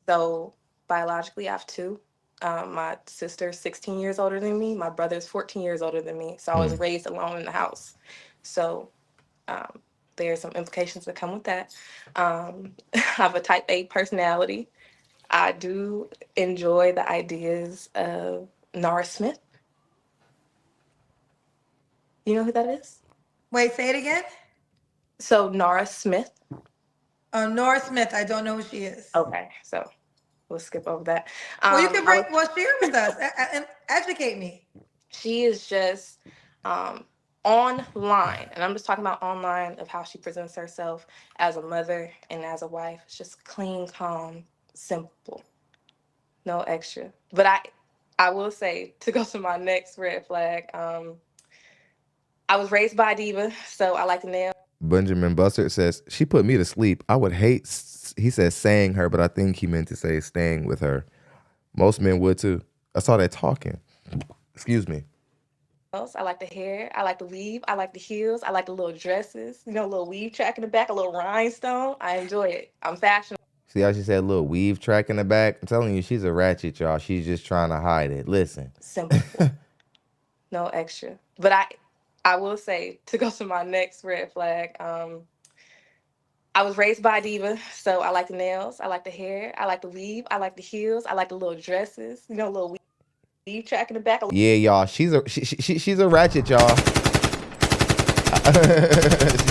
So biologically, I have 2. My sister's 16 years older than me. My brother's 14 years older than me. So I was raised alone in the house. So there's some implications that come with that. I have a type A personality. I do enjoy the ideas of Nara Smith. You know who that is? Wait, say it again. So Nara Smith. Nora Smith. I don't know who she is. Okay, so we'll skip over that. Well, you can share with us and educate me. She is just online, and I'm just talking about online of how she presents herself as a mother and as a wife. It's just clean, calm, simple, no extra. But I will say, to go to my next red flag, I was raised by a diva, so I like to nail. Benjamin Bussard says, she put me to sleep. I would hate, he says saying her, but I think he meant to say staying with her. Most men would too. I saw that talking. Excuse me. I like the hair. I like the weave. I like the heels. I like the little dresses. You know, a little weave track in the back, a little rhinestone. I enjoy it. I'm fashionable. See how she said a little weave track in the back? I'm telling you, she's a ratchet, y'all. She's just trying to hide it. Listen. Simple. No extra. But I will say, to go to my next red flag, I was raised by a diva, so I like the nails. I like the hair. I like the weave. I like the heels. I like the little dresses. You know, a little weave track in the back. Yeah, y'all. She's a ratchet, y'all. She's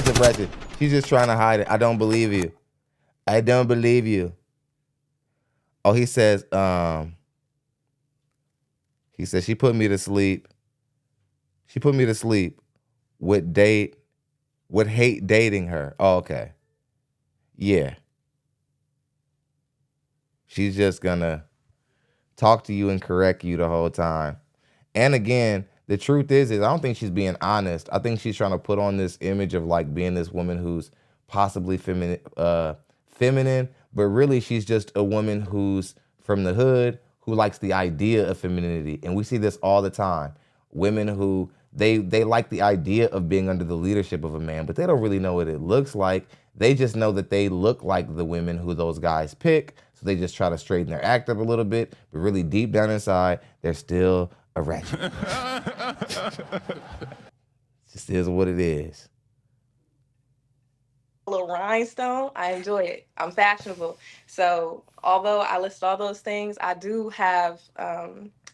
a ratchet. She's just trying to hide it. I don't believe you. I don't believe you. Oh, he says she put me to sleep. She put me to sleep would hate dating her. Oh, okay. Yeah. She's just gonna talk to you and correct you the whole time. And again, the truth is I don't think she's being honest. I think she's trying to put on this image of like being this woman who's possibly feminine, but really she's just a woman who's from the hood, who likes the idea of femininity. And we see this all the time. Women who they like the idea of being under the leadership of a man, but they don't really know what it looks like. They just know that they look like the women who those guys pick. So they just try to straighten their act up a little bit, but really deep down inside, they're still a ratchet. It just is what it is. Little rhinestone, I enjoy it. I'm fashionable. So although I list all those things, I do have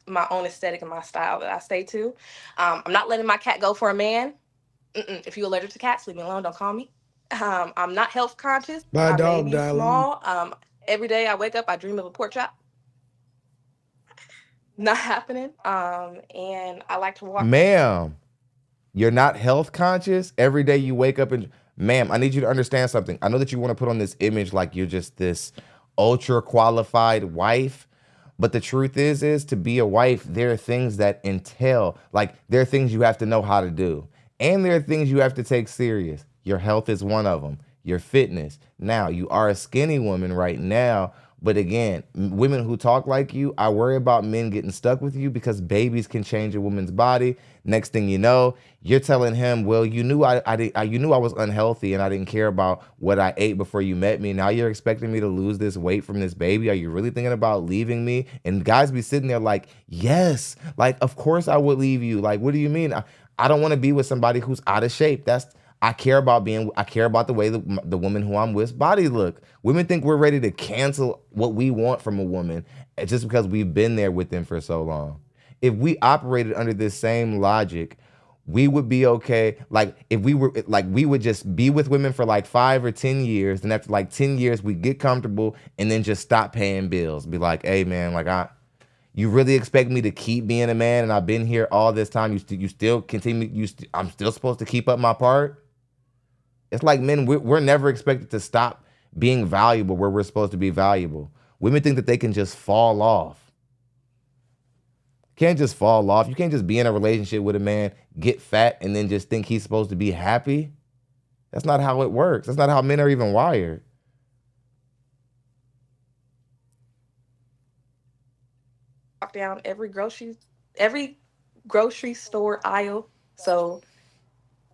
my own aesthetic and my style that I stay to. I'm not letting my cat go for a man. If you're allergic to cats, leave me alone. Don't call me. I'm not health conscious. My My dog baby's died. small. Every day I wake up, I dream of a pork chop. Not happening. And I like to walk. Ma'am, you're not health conscious? Every day you wake up and, ma'am, I need you to understand something. I know that you want to put on this image like you're just this ultra qualified wife, but the truth is to be a wife, there are things that entail, like there are things you have to know how to do. And there are things you have to take serious. Your health is one of them. Your fitness. Now, you are a skinny woman right now, but again, women who talk like you, I worry about men getting stuck with you because babies can change a woman's body. Next thing you know, you're telling him, well, you knew you knew I was unhealthy and I didn't care about what I ate before you met me. Now you're expecting me to lose this weight from this baby. Are you really thinking about leaving me? And guys be sitting there like, yes, like, of course I would leave you. Like, what do you mean? I don't want to be with somebody who's out of shape. I care about the way the woman who I'm with's body look. Women think we're ready to cancel what we want from a woman just because we've been there with them for so long. If we operated under this same logic, we would be okay. Like if we were like, we would just be with women for like 5 or 10 years. Then after like 10 years, we get comfortable and then just stop paying bills. Be like, hey man, like you really expect me to keep being a man and I've been here all this time. You still continue. I'm still supposed to keep up my part. It's like men, we're never expected to stop being valuable where we're supposed to be valuable. Women think that they can just fall off. Can't just fall off. You can't just be in a relationship with a man, get fat, and then just think he's supposed to be happy. That's not how it works. That's not how men are even wired. Walk down every grocery store aisle. So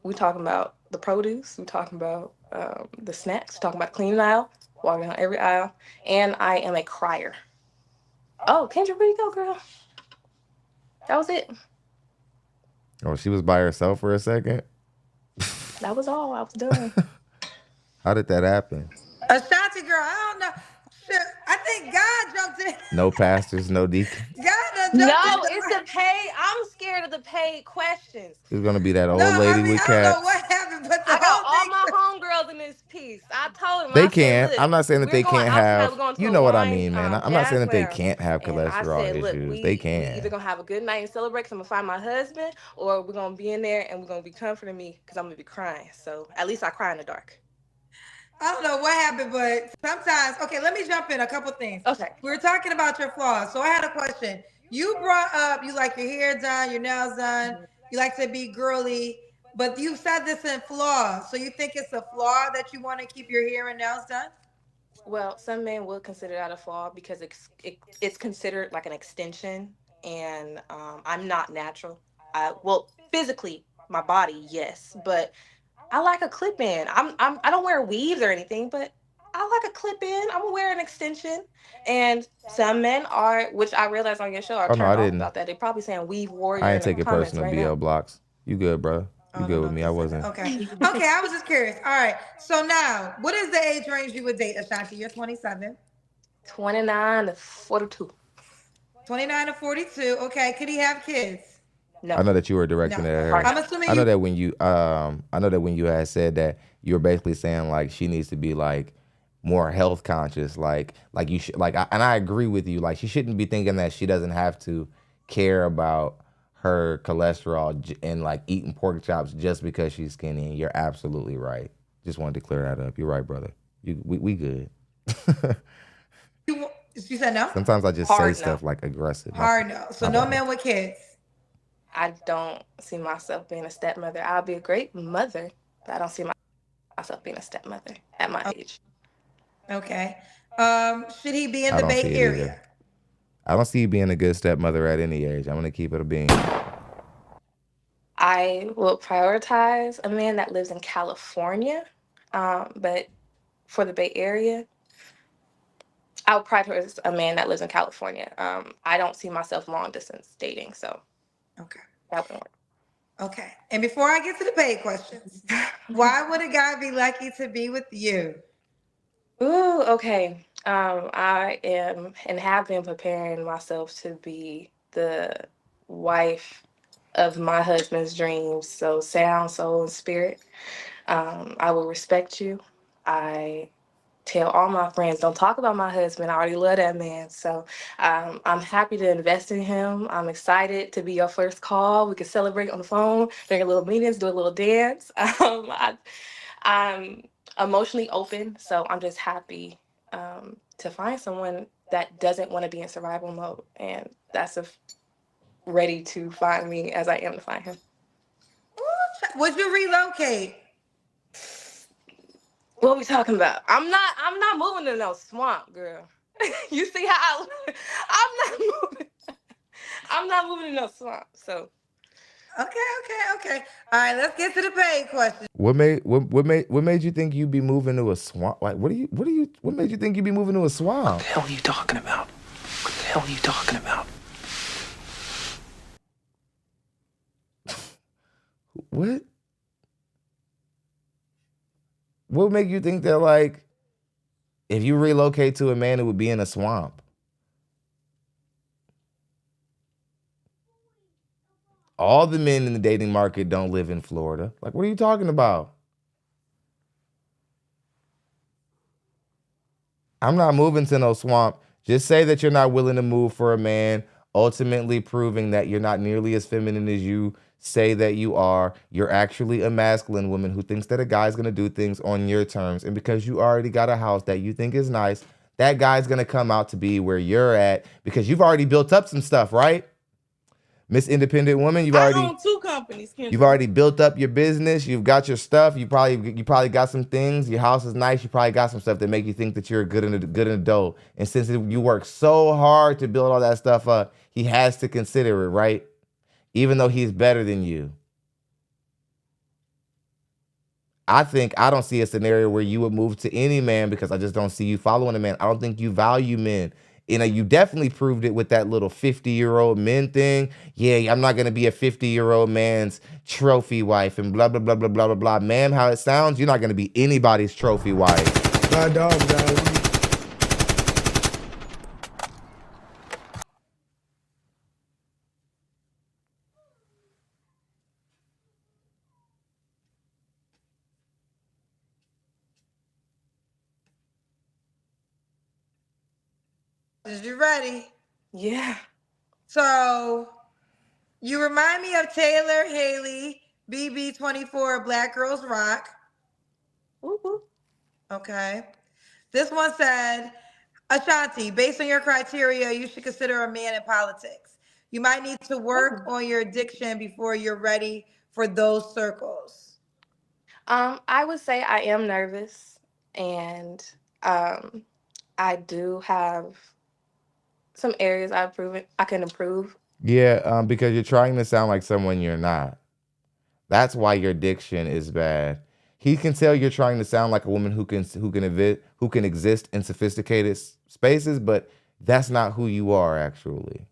we're talking about the produce, we're talking about the snacks, we're talking about cleaning aisle, walking down every aisle, and I am a crier. Oh, Kendra, where'd you go, girl? That was it. Oh, she was by herself for a second? That was all. I was done. How did that happen? Ashanti girl, I don't know. Shit, I think God jumped in. No pastors, no deacons. God done No, jumped in. it's the pay. I'm scared of the paid questions. It's gonna be that old No, lady I mean, with I don't know cats. what happened, but the I got whole all thing. my homegirls in this piece. I told them. They I said, can. look, I'm not saying that we're they going can't outside, have. we're going to You a know what I wine, mean, man. I'm not saying that they jazz can't have lounge. And I cholesterol said, look, issues. we They we can. either gonna have a good night and celebrate because I'm gonna find my husband, or we're gonna be in there and we're gonna be comforting me because I'm gonna be crying. So at least I cry in the dark. I don't know what happened, but sometimes, okay, let me jump in a couple things. Okay. We were talking about your flaws. So I had a question. You brought up, you like your hair done, your nails done, you like to be girly, but you said this in flaws. So you think it's a flaw that you want to keep your hair and nails done? Well, some men will consider that a flaw because it's considered like an extension, and I'm not natural. Well, physically, my body, yes, but I like a clip in. I don't wear weaves or anything, but I like a clip in. I'm gonna wear an extension. And some men are, which I realized on your show, are Oh, no, turned I off didn't. about that. They're probably saying weave warrior I in ain't the take it comments personal, right BL now. Blocks. You good, bro? You good with me? I wasn't. Okay. Okay, I was just curious. All right. So now, what is the age range you would date, Ashanti? You're 27. 29 to 42. 29 to 42. Okay. Could he have kids? No. I know that you were directing No. it at her. I'm assuming I know you. that when you had said that, you were basically saying like she needs to be like more health conscious, like you should and I agree with you. Like she shouldn't be thinking that she doesn't have to care about her cholesterol and like eating pork chops just because she's skinny. And you're absolutely right. Just wanted to clear that up. You're right, brother. We good. You said no? Sometimes I just Hard say no. stuff like aggressive. Hard no. So My no bad. men with kids. I don't see myself being a stepmother. I'll be a great mother, but I don't see myself being a stepmother at my age. Okay. Should he be in I the don't Bay see it Area? either. I don't see you being a good stepmother at any age. I'm gonna keep it a bean. I will prioritize a man that lives in California, but for the Bay Area, I'll prioritize a man that lives in California. I don't see myself long distance dating, so Okay. that wouldn't work. Okay. And before I get to the paid questions, why would a guy be lucky to be with you? Ooh, okay. I am and have been preparing myself to be the wife of my husband's dreams. So sound, soul, and spirit. I will respect you. I tell all my friends, don't talk about my husband. I already love that man. So I'm happy to invest in him. I'm excited to be your first call. We can celebrate on the phone, during a little meetings, do a little dance. I'm emotionally open, so I'm just happy to find someone that doesn't want to be in survival mode, and that's ready to find me as I am to find him. Would you relocate? What are we talking about? I'm not moving to no swamp, girl. You see how I'm not moving to no swamp. So Okay. All right, let's get to the paid question. What made you think you'd be moving to a swamp? Like, what made you think you'd be moving to a swamp? What the hell are you talking about? What the hell are you talking about? What? What would make you think that, like, if you relocate to a man, it would be in a swamp? All the men in the dating market don't live in Florida. Like, what are you talking about? I'm not moving to no swamp. Just say that you're not willing to move for a man, ultimately proving that you're not nearly as feminine as you say that you are. You're actually a masculine woman who thinks that a guy's going to do things on your terms. And because you already got a house that you think is nice, that guy's going to come out to be where you're at because you've already built up some stuff, right? Miss Independent Woman, I own 2 companies. You've already built up your business. You've got your stuff. You probably got some things. Your house is nice. You probably got some stuff that make you think that you're good and adult. And since you work so hard to build all that stuff up, he has to consider it, right? Even though he's better than you. I don't see a scenario where you would move to any man because I just don't see you following a man. I don't think you value men. You know, you definitely proved it with that little 50-year-old men thing. Yeah, I'm not going to be a 50-year-old man's trophy wife and blah, blah, blah, blah, blah, blah, blah. Ma'am, how it sounds, you're not going to be anybody's trophy wife. My dog died. Is you ready? yeah. So you remind me of Taylor Haley, BB24, Black Girls Rock. Woo-hoo. Okay. This one said, Ashanti, based on your criteria, you should consider a man in politics. You might need to work on your addiction before you're ready for those circles. I would say I am nervous, and I do have some areas I can improve. Yeah, because you're trying to sound like someone you're not. That's why your diction is bad. He can tell you're trying to sound like a woman who can exist in sophisticated spaces, but that's not who you are actually.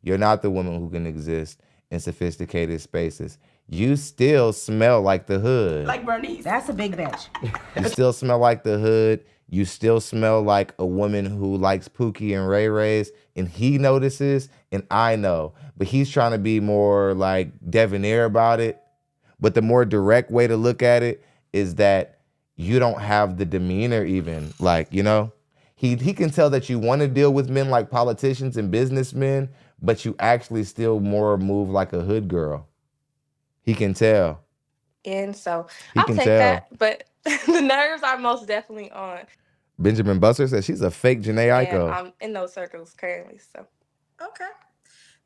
You're not the woman who can exist in sophisticated spaces. You still smell like the hood. Like Bernice. That's a big bitch. You still smell like the hood. You still smell like a woman who likes Pookie and Ray Rays, and he notices, and I know. But he's trying to be more like debonair about it. But the more direct way to look at it is that you don't have the demeanor even. Like, you know, he can tell that you want to deal with men like politicians and businessmen, but you actually still more move like a hood girl. He can tell. And so He I'll can take tell. that, but the nerves are most definitely on. Benjamin Buster says she's a fake Janae And Aiko. I'm in those circles currently, so. Okay.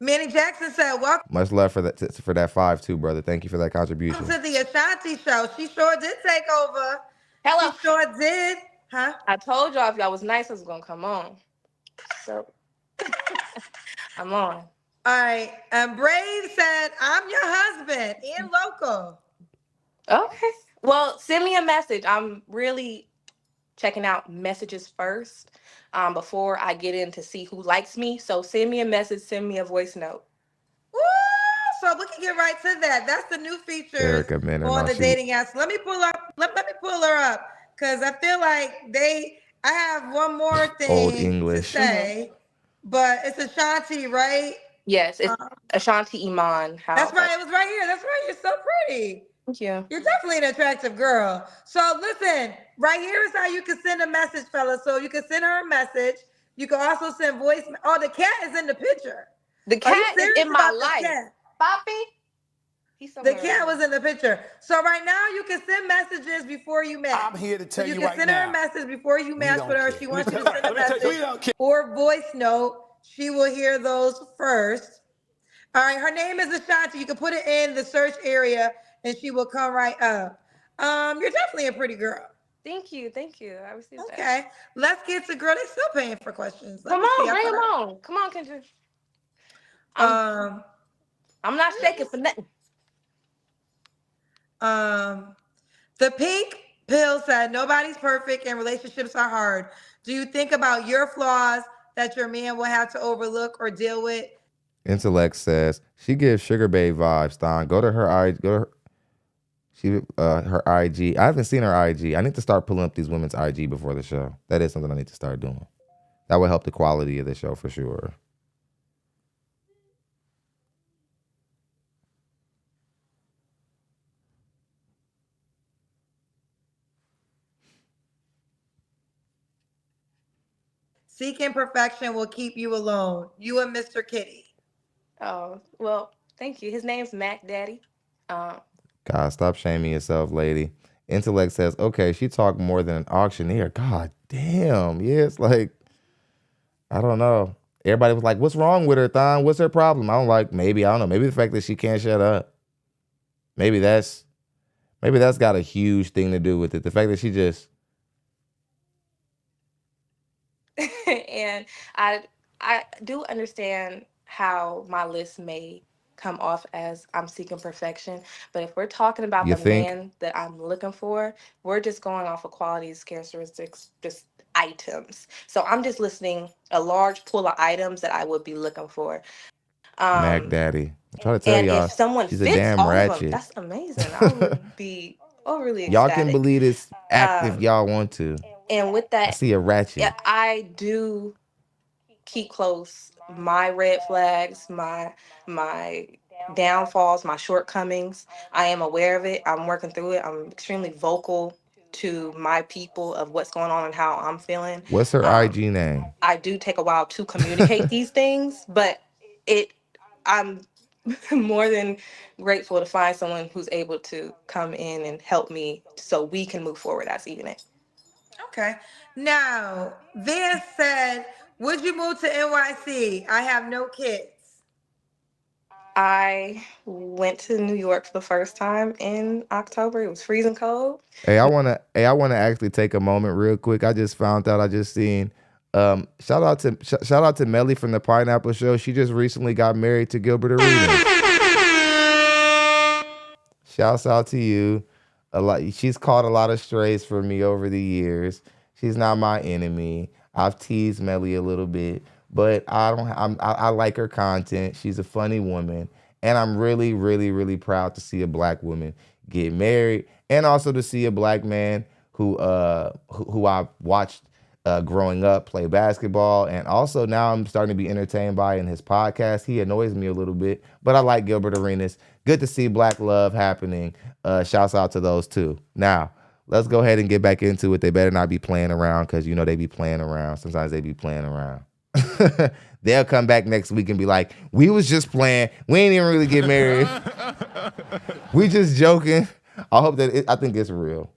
Manny Jackson said, welcome Much love for that 5 too, brother. Thank you for that contribution. to the Ashanti show. She sure did take over. Hello. She sure did. Huh? I told y'all if y'all was nice, I was gonna come on. So I'm on. All right. And Brave said, I'm your husband and local. Okay. Well, send me a message. I'm really checking out messages first before I get in to see who likes me. So send me a message, send me a voice note. Woo! So we can get right to that. That's the new feature Erica, man, on the dating apps. Let me pull up. Let me pull her up because I feel like I have one more thing Old English. to say, but it's Ashanti, right? Yes, it's Ashanti Iman. That's right. It was right here. That's right. You're so pretty. Thank you. You're definitely an attractive girl. So listen, right here is how you can send a message, fellas. So you can send her a message. You can also send voice. Oh, the cat is in the picture. The cat is in my life. Poppy? The cat was in the picture. So right now you can send messages before you match. I'm here to tell you can right send her now. a message before you match with her. care. She wants you to send a message or voice note. She will hear those first. All right, her name is Ashanti. You can put it in the search area and she will come right up. You're definitely a pretty girl. Thank you. I received that. Okay, let's get to girl. They're still paying for questions. Come on, bring them on. Come on, Kendra. I'm not shaking for nothing. The pink pill said, nobody's perfect and relationships are hard. Do you think about your flaws that your man will have to overlook or deal with? Intellect says she gives Sugar Babe vibes. Don, go to her her IG. I haven't seen her IG. I need to start pulling up these women's IG before the show. That is something I need to start doing. That would help the quality of the show for sure. Seeking perfection will keep you alone. You and Mr. Kitty. Oh, well, thank you. His name's Mac Daddy. God, stop shaming yourself, lady. Intellect says, okay, she talked more than an auctioneer. God damn. Yeah, it's like, I don't know. Everybody was like, what's wrong with her, Thon? What's her problem? I don't know. Maybe the fact that she can't shut up. Maybe that's got a huge thing to do with it. The fact that she just. And I do understand how my list may come off as I'm seeking perfection, but if we're talking about man that I'm looking for, we're just going off of qualities, characteristics, just items. So I'm just listing a large pool of items that I would be looking for. Mac Daddy. I'm trying to tell y'all, if someone she's fits a damn all ratchet. of them, that's amazing. I would be overly ecstatic. Y'all can believe this act if y'all want to. And with that, I see a ratchet. I do keep close my red flags, my downfalls, my shortcomings. I am aware of it. I'm working through it. I'm extremely vocal to my people of what's going on and how I'm feeling. What's her IG name? I do take a while to communicate these things, but I'm more than grateful to find someone who's able to come in and help me so we can move forward as a unit. Okay. Now, Vance said, would you move to NYC? I have no kids. I went to New York for the first time in October. It was freezing cold. Hey, I wanna actually take a moment real quick. I just found out. I just seen. Shout out to Melly from the Pineapple Show. She just recently got married to Gilbert Arenas. Shouts out to you. She's caught a lot of strays for me over the years. She's not my enemy. I've teased Melly a little bit, but I like her content. She's a funny woman, and I'm really, really, really proud to see a black woman get married, and also to see a black man who I watched growing up play basketball, and also now I'm starting to be entertained by in his podcast. He annoys me a little bit, but I like Gilbert Arenas. Good to see black love happening. Shouts out to those two. Now, let's go ahead and get back into it. They better not be playing around, because you know they be playing around. Sometimes they be playing around. They'll come back next week and be like, we was just playing. We ain't even really get married. We just joking. I think it's real.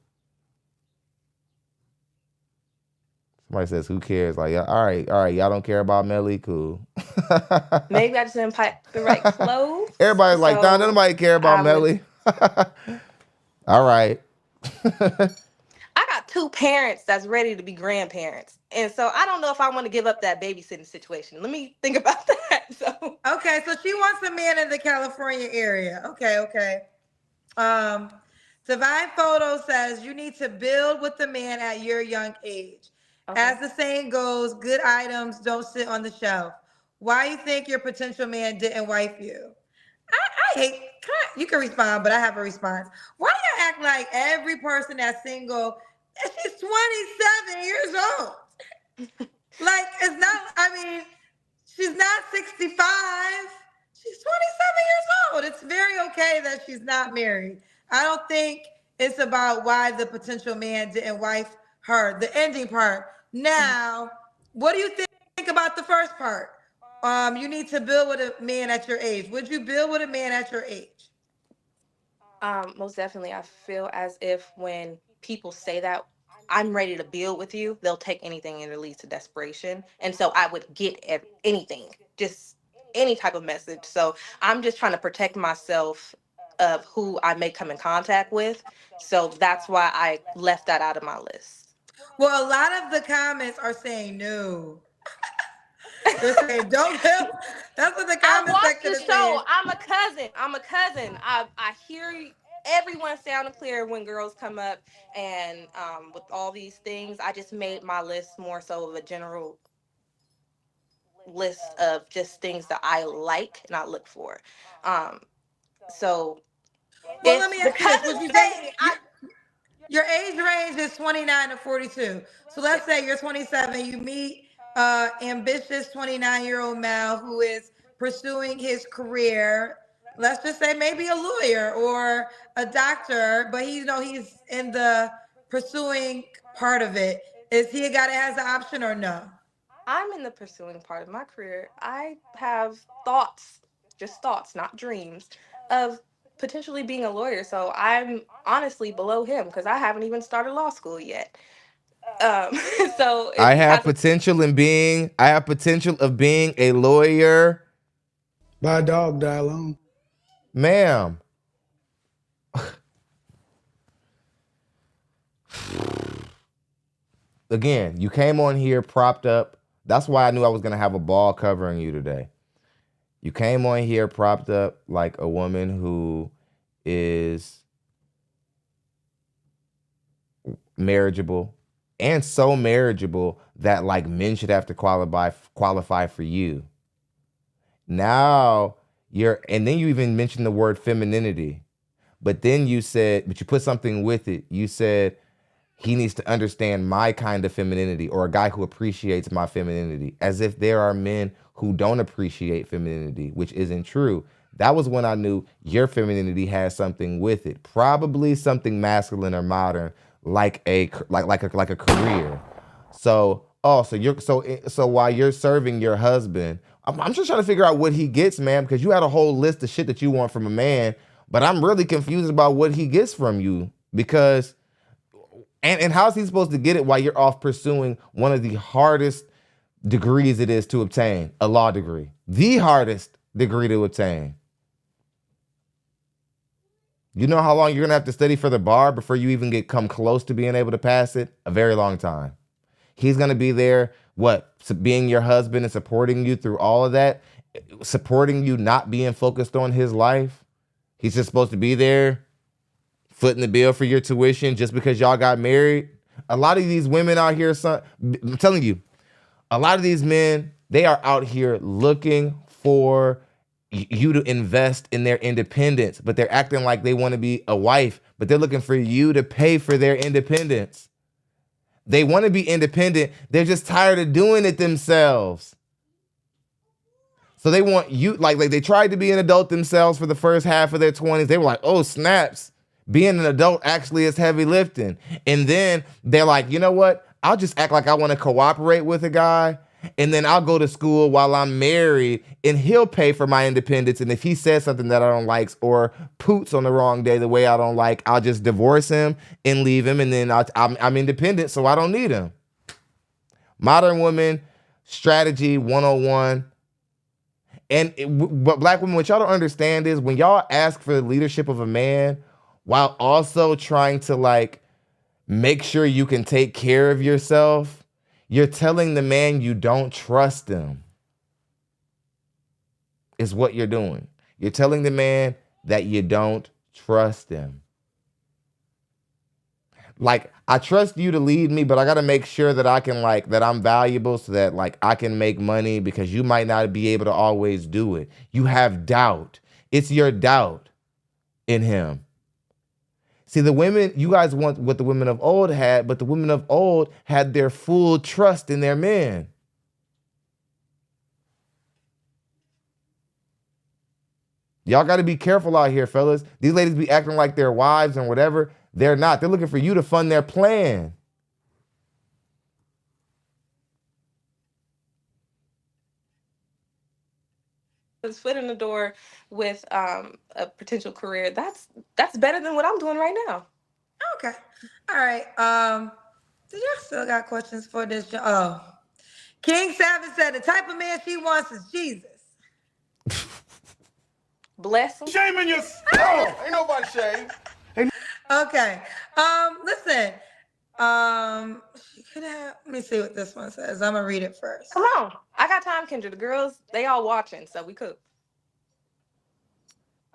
Somebody says, who cares? Like, all right, y'all don't care about Melly? Cool. Maybe I just didn't pack the right clothes. Everybody's like, don't nobody care about Melly. All right. I got two parents that's ready to be grandparents. And so I don't know if I want to give up that babysitting situation. Let me think about that. So Okay, so she wants a man in the California area. Okay. Divine Photo says you need to build with the man at your young age. okay. As the saying goes, good items don't sit on the shelf. Why you think your potential man didn't wife you? I hate, you can respond, but I have a response. Why do you act like every person that's single, she's 27 years old? Like, it's not, I mean, she's not 65. She's 27 years old. It's very okay that she's not married. I don't think it's about why the potential man didn't wife her, the ending part. Now, what do you think about the first part? You need to build with a man at your age. Would you build with a man at your age? Most definitely. I feel as if when people say that I'm ready to build with you, they'll take anything and it leads to desperation. And so I would get anything, just any type of message. So I'm just trying to protect myself of who I may come in contact with. So that's why I left that out of my list. Well, a lot of the comments are saying no. They're saying don't build. That's what the I comment watched section the is show. saying. I'm a cousin. I hear everyone sounding clear when girls come up, and with all these things, I just made my list more so of a general list of just things that I like and I look for. So Well, if let me the ask you this. Would cousins you say date? Your age range is 29 to 42. So let's say you're 27, you meet ambitious 29-year-old male who is pursuing his career. Let's just say maybe a lawyer or a doctor, but he's in the pursuing part of it. Is he a guy that has the option or no? I'm in the pursuing part of my career, I have thoughts, just thoughts, not dreams, of potentially being a lawyer. So I'm honestly below him because I haven't even started law school yet. So if I he have has a potential of being a lawyer. My dog died alone. Ma'am. Again, you came on here propped up. That's why I knew I was going to have a ball covering you today. You came on here propped up like a woman who is marriageable, and so marriageable that like men should have to qualify for you. Now and then you even mentioned the word femininity, but then you put something with it. You said he needs to understand my kind of femininity, or a guy who appreciates my femininity, as if there are men who don't appreciate femininity, which isn't true. That was when I knew your femininity has something with it, probably something masculine or modern, like a career. So while you're serving your husband, I'm just trying to figure out what he gets, man, because you had a whole list of shit that you want from a man, but I'm really confused about what he gets from you, because and how's he supposed to get it while you're off pursuing one of the hardest degrees it is to obtain, a law degree, the hardest degree to obtain. You know how long you're gonna have to study for the bar before you even come close to being able to pass it? A very long time. He's gonna be there, being your husband and supporting you through all of that, supporting you, not being focused on his life. He's just supposed to be there, footing the bill for your tuition just because y'all got married. A lot of these women out here, I'm telling you, a lot of these men, they are out here looking for you to invest in their independence, but they're acting like they want to be a wife, but they're looking for you to pay for their independence. They want to be independent. They're just tired of doing it themselves. So they want you, like they tried to be an adult themselves for the first half of their 20s. They were like, oh, snaps. Being an adult actually is heavy lifting. And then they're like, you know what? I'll just act like I want to cooperate with a guy, and then I'll go to school while I'm married, and he'll pay for my independence. And if he says something that I don't like or poots on the wrong day the way I don't like, I'll just divorce him and leave him, and then I'm independent, so I don't need him. Modern woman strategy 101. But black women, what y'all don't understand is when y'all ask for the leadership of a man while also trying to make sure you can take care of yourself, you're telling the man you don't trust him. Is what you're doing. You're telling the man that you don't trust him. Like, I trust you to lead me, but I got to make sure that I can, like, that I'm valuable so that, like, I can make money, because you might not be able to always do it. You have doubt. It's your doubt in him. See, the women, you guys want what the women of old had, but the women of old had their full trust in their men. Y'all got to be careful out here, fellas. These ladies be acting like they're wives and whatever. They're not. They're looking for you to fund their plan. His foot in the door with a potential career. That's better than what I'm doing right now. Okay. All right. Did y'all still got questions for this? Oh, King Savage said the type of man she wants is Jesus. Bless him. Shame in yourself. Ain't nobody shame. Okay. Listen. She could have. Let me see what this one says. I'm gonna read it first. Come on. I got time, Kendra. The girls, they all watching, so we could.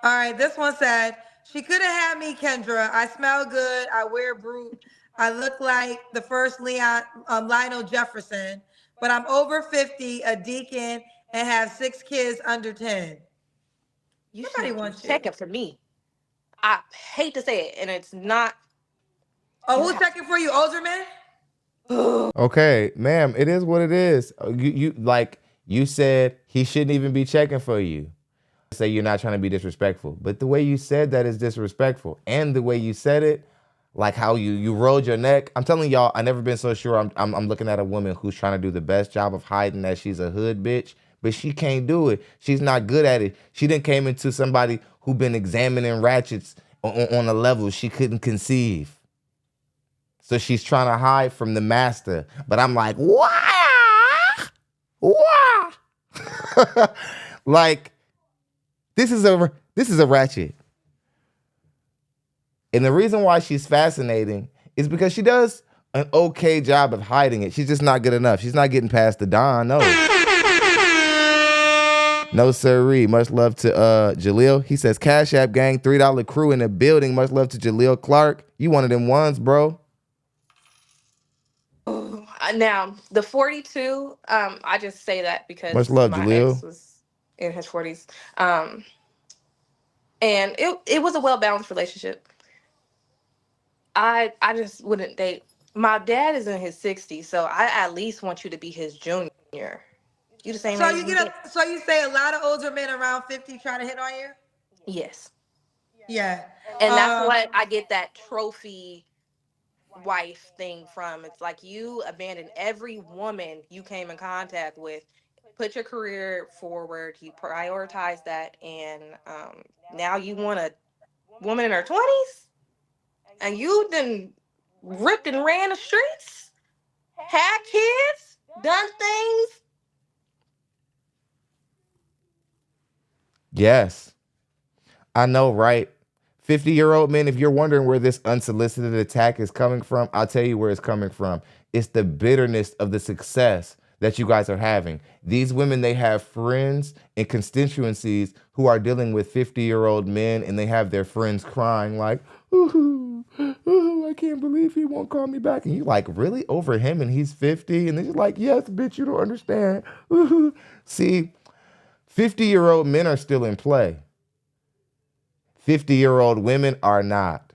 All right. This one said she could have had me, Kendra. I smell good. I wear brute. I look like the first Lionel Jefferson, but I'm over 50, a deacon, and have 6 kids under 10. Nobody wants you. Checking for me. I hate to say it, and it's not. Oh, who's checking for you, Olderman? Okay, ma'am, it is what it is. You said he shouldn't even be checking for you. Say you're not trying to be disrespectful, but the way you said that is disrespectful, and the way you said it, like how you rolled your neck. I'm telling y'all, I never been so sure. I'm looking at a woman who's trying to do the best job of hiding that she's a hood bitch, but she can't do it. She's not good at it. She done came into somebody who been examining ratchets on a level she couldn't conceive. So she's trying to hide from the master. But I'm like, why? Why? Like, this is a ratchet. And the reason why she's fascinating is because she does an okay job of hiding it. She's just not good enough. She's not getting past the Don, no. No sirree. Much love to Jaleel. He says, Cash App gang, $3 crew in the building. Much love to Jaleel Clark. You one of them ones, bro. Now, the 42, I just say that because much love, my Jaleel. ex was in his 40s. And it was a well-balanced relationship. I just wouldn't date. My dad is in his 60s, so I at least want you to be his junior. You the same So age. So you say a lot of older men around 50 trying to hit on you? Yes. Yeah. And that's what I get that trophy wife thing from. It's like you abandoned every woman you came in contact with, put your career forward, you prioritize that, and now you want a woman in her 20s? And you done ripped and ran the streets, had kids, done things. Yes. I know, right? 50-year-old men, if you're wondering where this unsolicited attack is coming from, I'll tell you where it's coming from. It's the bitterness of the success that you guys are having. These women, they have friends and constituencies who are dealing with 50-year-old men, and they have their friends crying like, ooh, I can't believe he won't call me back. And you like, really? Over him and he's 50? And they're just like, yes, bitch, you don't understand. See, 50-year-old men are still in play. 50-year-old women are not.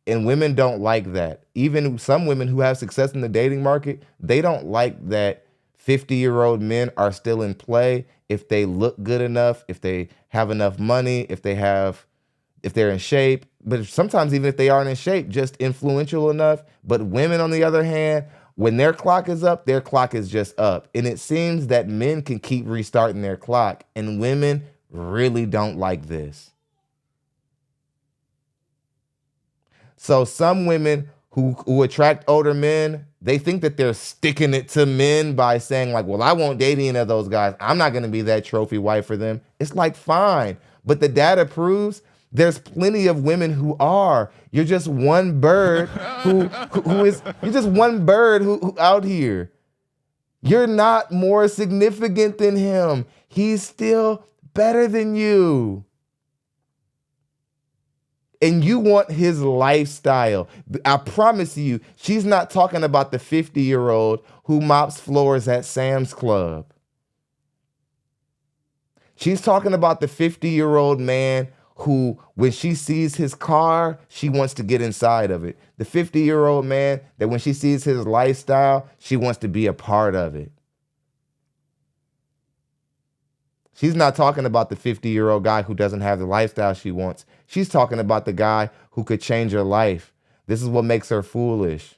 And women don't like that. Even some women who have success in the dating market, they don't like that 50-year-old men are still in play if they look good enough, if they have enough money, if they're in shape. But sometimes even if they aren't in shape, just influential enough. But women, on the other hand, when their clock is up, their clock is just up. And it seems that men can keep restarting their clock, and women really don't like this. So some women who attract older men, they think that they're sticking it to men by saying like, well, I won't date any of those guys. I'm not going to be that trophy wife for them. It's like, fine. But the data proves There's plenty of women who are. You're just one bird who is. You're just one bird who out here. You're not more significant than him. He's still better than you. And you want his lifestyle. I promise you, she's not talking about the 50-year-old who mops floors at Sam's Club. She's talking about the 50-year-old man who, when she sees his car, she wants to get inside of it. The 50-year-old man that when she sees his lifestyle, she wants to be a part of it. She's not talking about the 50-year-old guy who doesn't have the lifestyle she wants. She's talking about the guy who could change her life. This is what makes her foolish.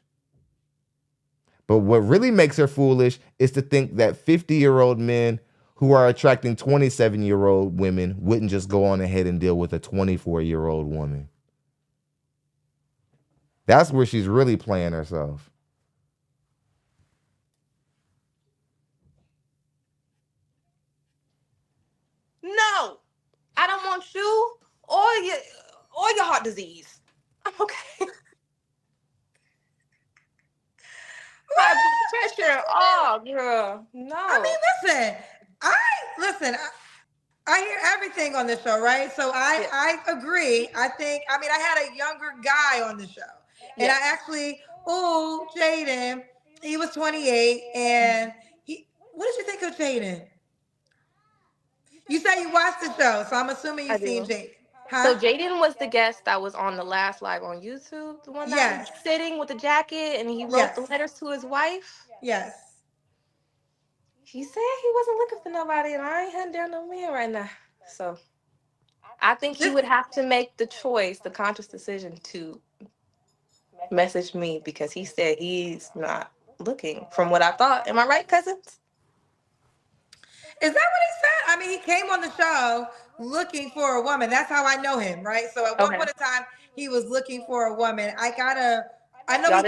But what really makes her foolish is to think that 50-year-old men who are attracting 27-year-old women wouldn't just go on ahead and deal with a 24-year-old woman. That's where she's really playing herself. No, I don't want you or your heart disease. I'm okay. High blood pressure. Oh, girl. No. I mean, listen. I hear everything on this show, right? So I agree. I had a younger guy on the show, and I actually, Jaden, he was 28, and what did you think of Jaden? You said you watched the show, so I'm assuming you've seen Jaden. Huh? So Jaden was the guest that was on the last live on YouTube, the one that was sitting with the jacket and he wrote the letters to his wife. Yes. He said he wasn't looking for nobody, and I ain't hunting down no man right now. So I think he would have to make the choice, the conscious decision to message me because he said he's not looking from what I thought. Am I right, cousins? Is that what he said? I mean, he came on the show looking for a woman. That's how I know him, right? So at one point in time, he was looking for a woman. I know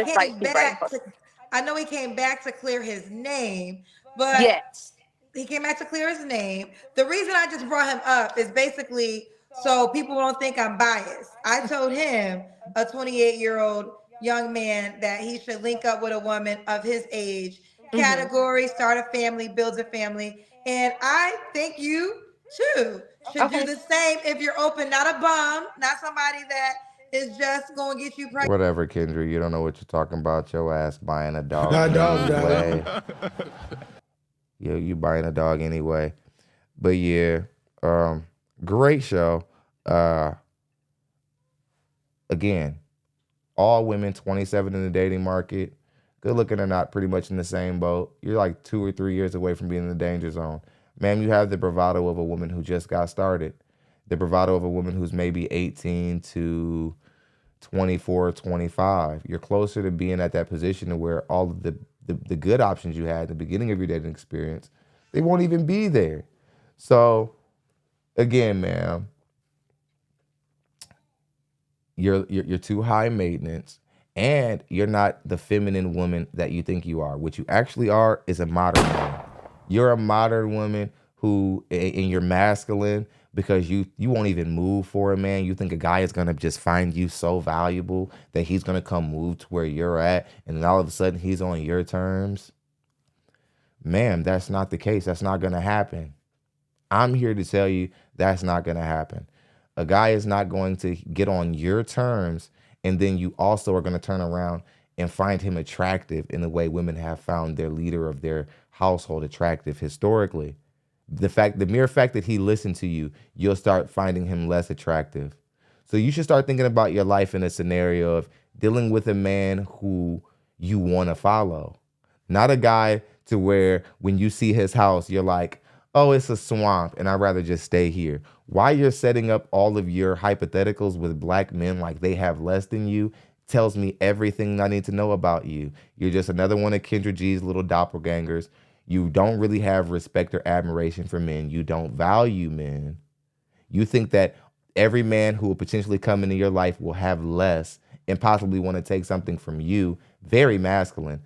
he came back to clear his name, but he came back to clear his name. The reason I just brought him up is basically so people don't think I'm biased. I told him, a 28-year-old young man, that he should link up with a woman of his age, category, start a family, build a family. And I think you, too, should do the same if you're open, not a bum, not somebody that is just going to get you pregnant. Whatever, Kendra. You don't know what you're talking about. Your ass buying a dog anyway. Yeah, you buying a dog anyway. But yeah, great show. Again, all women 27 in the dating market, good looking or not, pretty much in the same boat. You're like 2 or 3 years away from being in the danger zone. Ma'am, you have the bravado of a woman who just got started. The bravado of a woman who's maybe 18 to 24, 25. You're closer to being at that position to where all of the good options you had at the beginning of your dating experience, they won't even be there. So, again, ma'am, you're too high maintenance. And you're not the feminine woman that you think you are. What you actually are is a modern woman. You're a modern woman who, and you're masculine because you won't even move for a man. You think a guy is going to just find you so valuable that he's going to come move to where you're at, and then all of a sudden he's on your terms. Ma'am, that's not the case. That's not going to happen. I'm here to tell you that's not going to happen. A guy is not going to get on your terms, and then you also are going to turn around and find him attractive in the way women have found their leader of their household attractive historically. The mere fact that he listened to you, you'll start finding him less attractive. So you should start thinking about your life in a scenario of dealing with a man who you want to follow. Not a guy to where when you see his house, you're like, oh, it's a swamp and I'd rather just stay here. Why you're setting up all of your hypotheticals with black men like they have less than you tells me everything I need to know about you. You're just another one of Kendra G's little doppelgangers. You don't really have respect or admiration for men. You don't value men. You think that every man who will potentially come into your life will have less and possibly want to take something from you. Very masculine.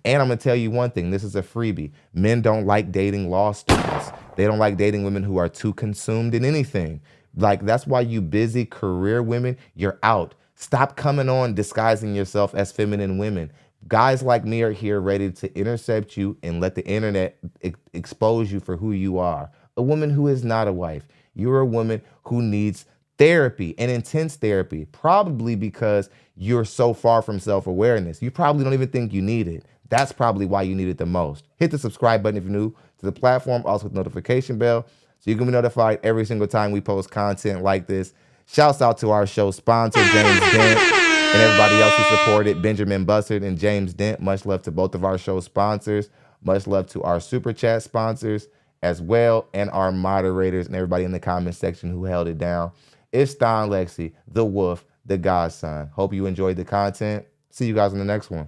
And I'm going to tell you one thing. This is a freebie. Men don't like dating law students. They don't like dating women who are too consumed in anything. Like, that's why you busy career women, you're out. Stop coming on disguising yourself as feminine women. Guys like me are here ready to intercept you and let the internet expose you for who you are. A woman who is not a wife. You're a woman who needs therapy and intense therapy, probably because you're so far from self-awareness. You probably don't even think you need it. That's probably why you need it the most. Hit the subscribe button if you're new to the platform, also with the notification bell, so you can be notified every single time we post content like this. Shouts out to our show sponsor, James Dent, and everybody else who supported, Benjamin Bussard and James Dent. Much love to both of our show sponsors. Much love to our Super Chat sponsors as well, and our moderators and everybody in the comment section who held it down. It's ThonLexy, the Wolf, the Godson. Hope you enjoyed the content. See you guys in the next one.